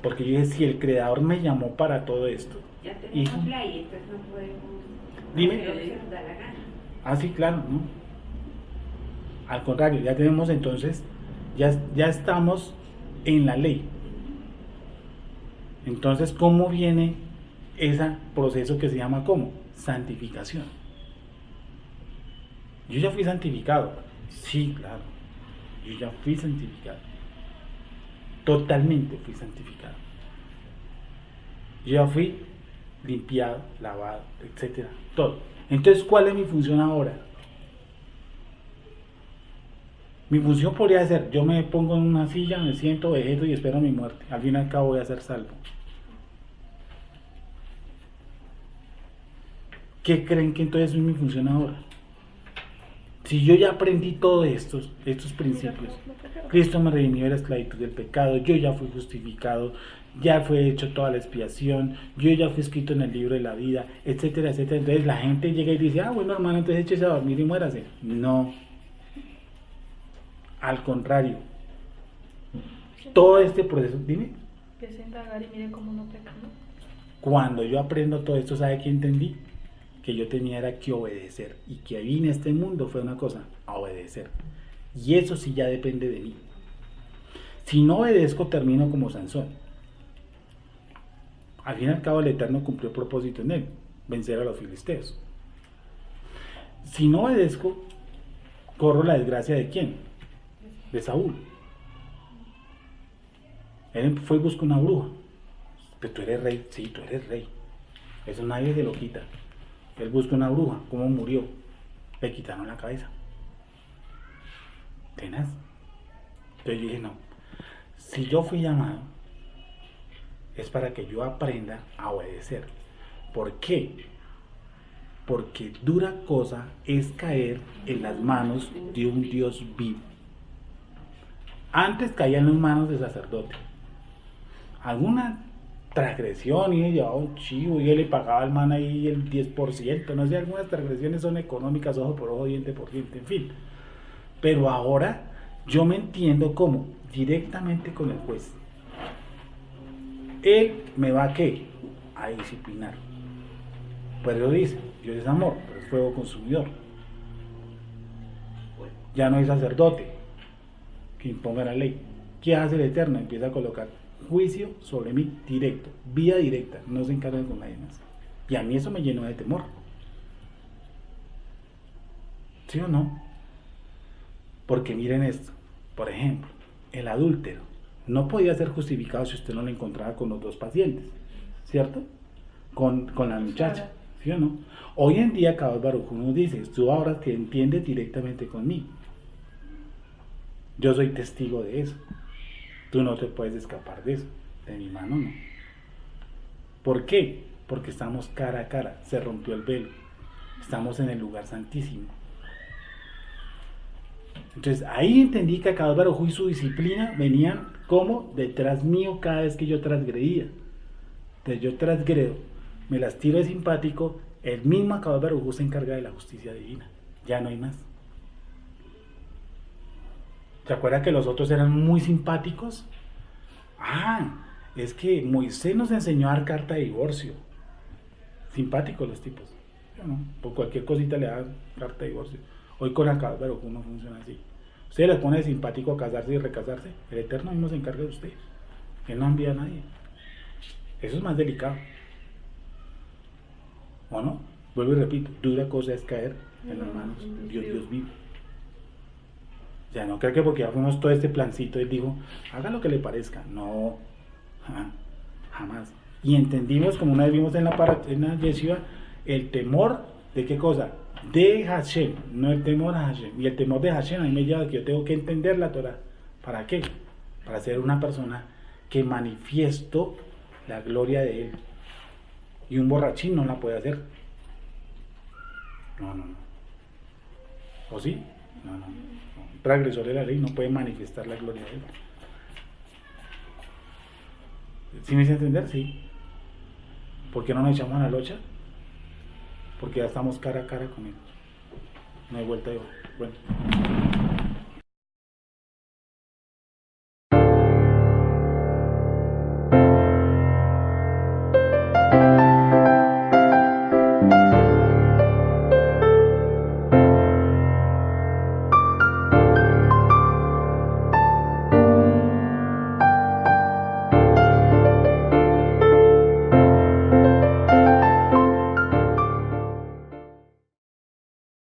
A: Porque yo dije, si el Creador me llamó para todo esto.
J: Ya tenemos ley, entonces no podemos.
A: Dime.
J: Hacer lo que nos da la gana.
A: Ah, sí, claro, ¿no? Al contrario, ya tenemos entonces, ya estamos en la ley. Entonces, ¿cómo viene ese proceso que se llama ¿cómo? Santificación. Yo ya fui santificado. Sí, claro. Yo ya fui santificado. Totalmente fui santificado. Yo ya fui limpiado, lavado, etcétera. Todo. Entonces, ¿cuál es mi función ahora? Mi función podría ser, yo me pongo en una silla, me siento, vegeto y espero mi muerte. Al fin y al cabo voy a ser salvo. ¿Qué creen que entonces es mi función ahora? Si yo ya aprendí todos estos principios, Cristo me redimió de la esclavitud del pecado, yo ya fui justificado, ya fue hecho toda la expiación, yo ya fui escrito en el libro de la vida, etcétera, etcétera. Entonces la gente llega y dice, bueno hermano, entonces échese a dormir y muérase. No. Al contrario. Todo este proceso, dime.
I: Empieza a indagar y mire cómo no peca, ¿no?
A: Cuando yo aprendo todo esto, ¿sabe qué entendí? Que yo tenía era que obedecer, y que vine a este mundo fue una cosa, a obedecer, y eso sí ya depende de mí. Si no obedezco, termino como Sansón. Al fin y al cabo el Eterno cumplió el propósito en él, vencer a los filisteos. Si no obedezco, corro la desgracia ¿de quién? De Saúl. Él fue y buscó una bruja. Pero tú eres rey, sí, tú eres rey, eso nadie se lo quita. Él busca una bruja. ¿Cómo murió? Le quitaron la cabeza. ¿Tenaz? Entonces yo dije, no. Si yo fui llamado, es para que yo aprenda a obedecer. ¿Por qué? Porque dura cosa es caer en las manos de un Dios vivo. Antes caía en las manos de sacerdote. Alguna transgresión y llevaba un chivo y él le pagaba al man ahí el 10%, no sé, algunas transgresiones son económicas, ojo por ojo, diente por diente, en fin. Pero ahora yo me entiendo como directamente con el juez. Él me va a ¿qué? A disciplinar. Pues eso dice, Dios es amor, pero es fuego consumidor. Ya no hay sacerdote que imponga la ley. ¿Qué hace el Eterno? Empieza a colocar juicio sobre mí directo, vía directa, no se encarga con nadie más. Y a mí eso me llenó de temor. ¿Sí o no? Porque miren esto, por ejemplo, el adúltero no podía ser justificado si usted no lo encontraba con los dos pacientes, ¿cierto? Con la muchacha, ¿sí o no? Hoy en día Kadosh Baruj Hu nos dice, tú ahora te entiendes directamente conmigo. Yo soy testigo de eso. Tú no te puedes escapar de eso. De mi mano no. ¿Por qué? Porque estamos cara a cara. Se rompió el velo. Estamos en el lugar santísimo. Entonces ahí entendí que Kadosh Baruj Hu y su disciplina venían como detrás mío cada vez que yo transgredía. Entonces yo transgredo, me las tiro de simpático, el mismo Kadosh Baruj Hu se encarga de la justicia divina. Ya no hay más. ¿Se acuerda que los otros eran muy simpáticos? Es que Moisés nos enseñó a dar carta de divorcio. Simpáticos los tipos. ¿No? Por cualquier cosita le dan carta de divorcio. Hoy con Kadosh Baruj Hu no funciona así. Usted les pone de simpático a casarse y recasarse. El Eterno mismo se encarga de usted. Él no envía a nadie. Eso es más delicado. ¿O no? Vuelvo y repito, dura cosa es caer en las manos de Dios vivo. O sea, no creo que porque ya fuimos todo este plancito, él dijo, haga lo que le parezca. No, jamás. Y entendimos, como una vez vimos en la yeshiva, el temor de qué cosa, de Hashem, no el temor a Hashem. Y el temor de Hashem a mí me lleva a que yo tengo que entender la Torah. ¿Para qué? Para ser una persona que manifiesto la gloria de Él. Y un borrachín no la puede hacer. No. ¿O sí? No. Un transgresor de la ley no puede manifestar la gloria de Él. ¿Sí me hice entender? Sí. ¿Por qué no nos echamos a la locha? Porque ya estamos cara a cara con Él. No hay vuelta de hoja. Bueno.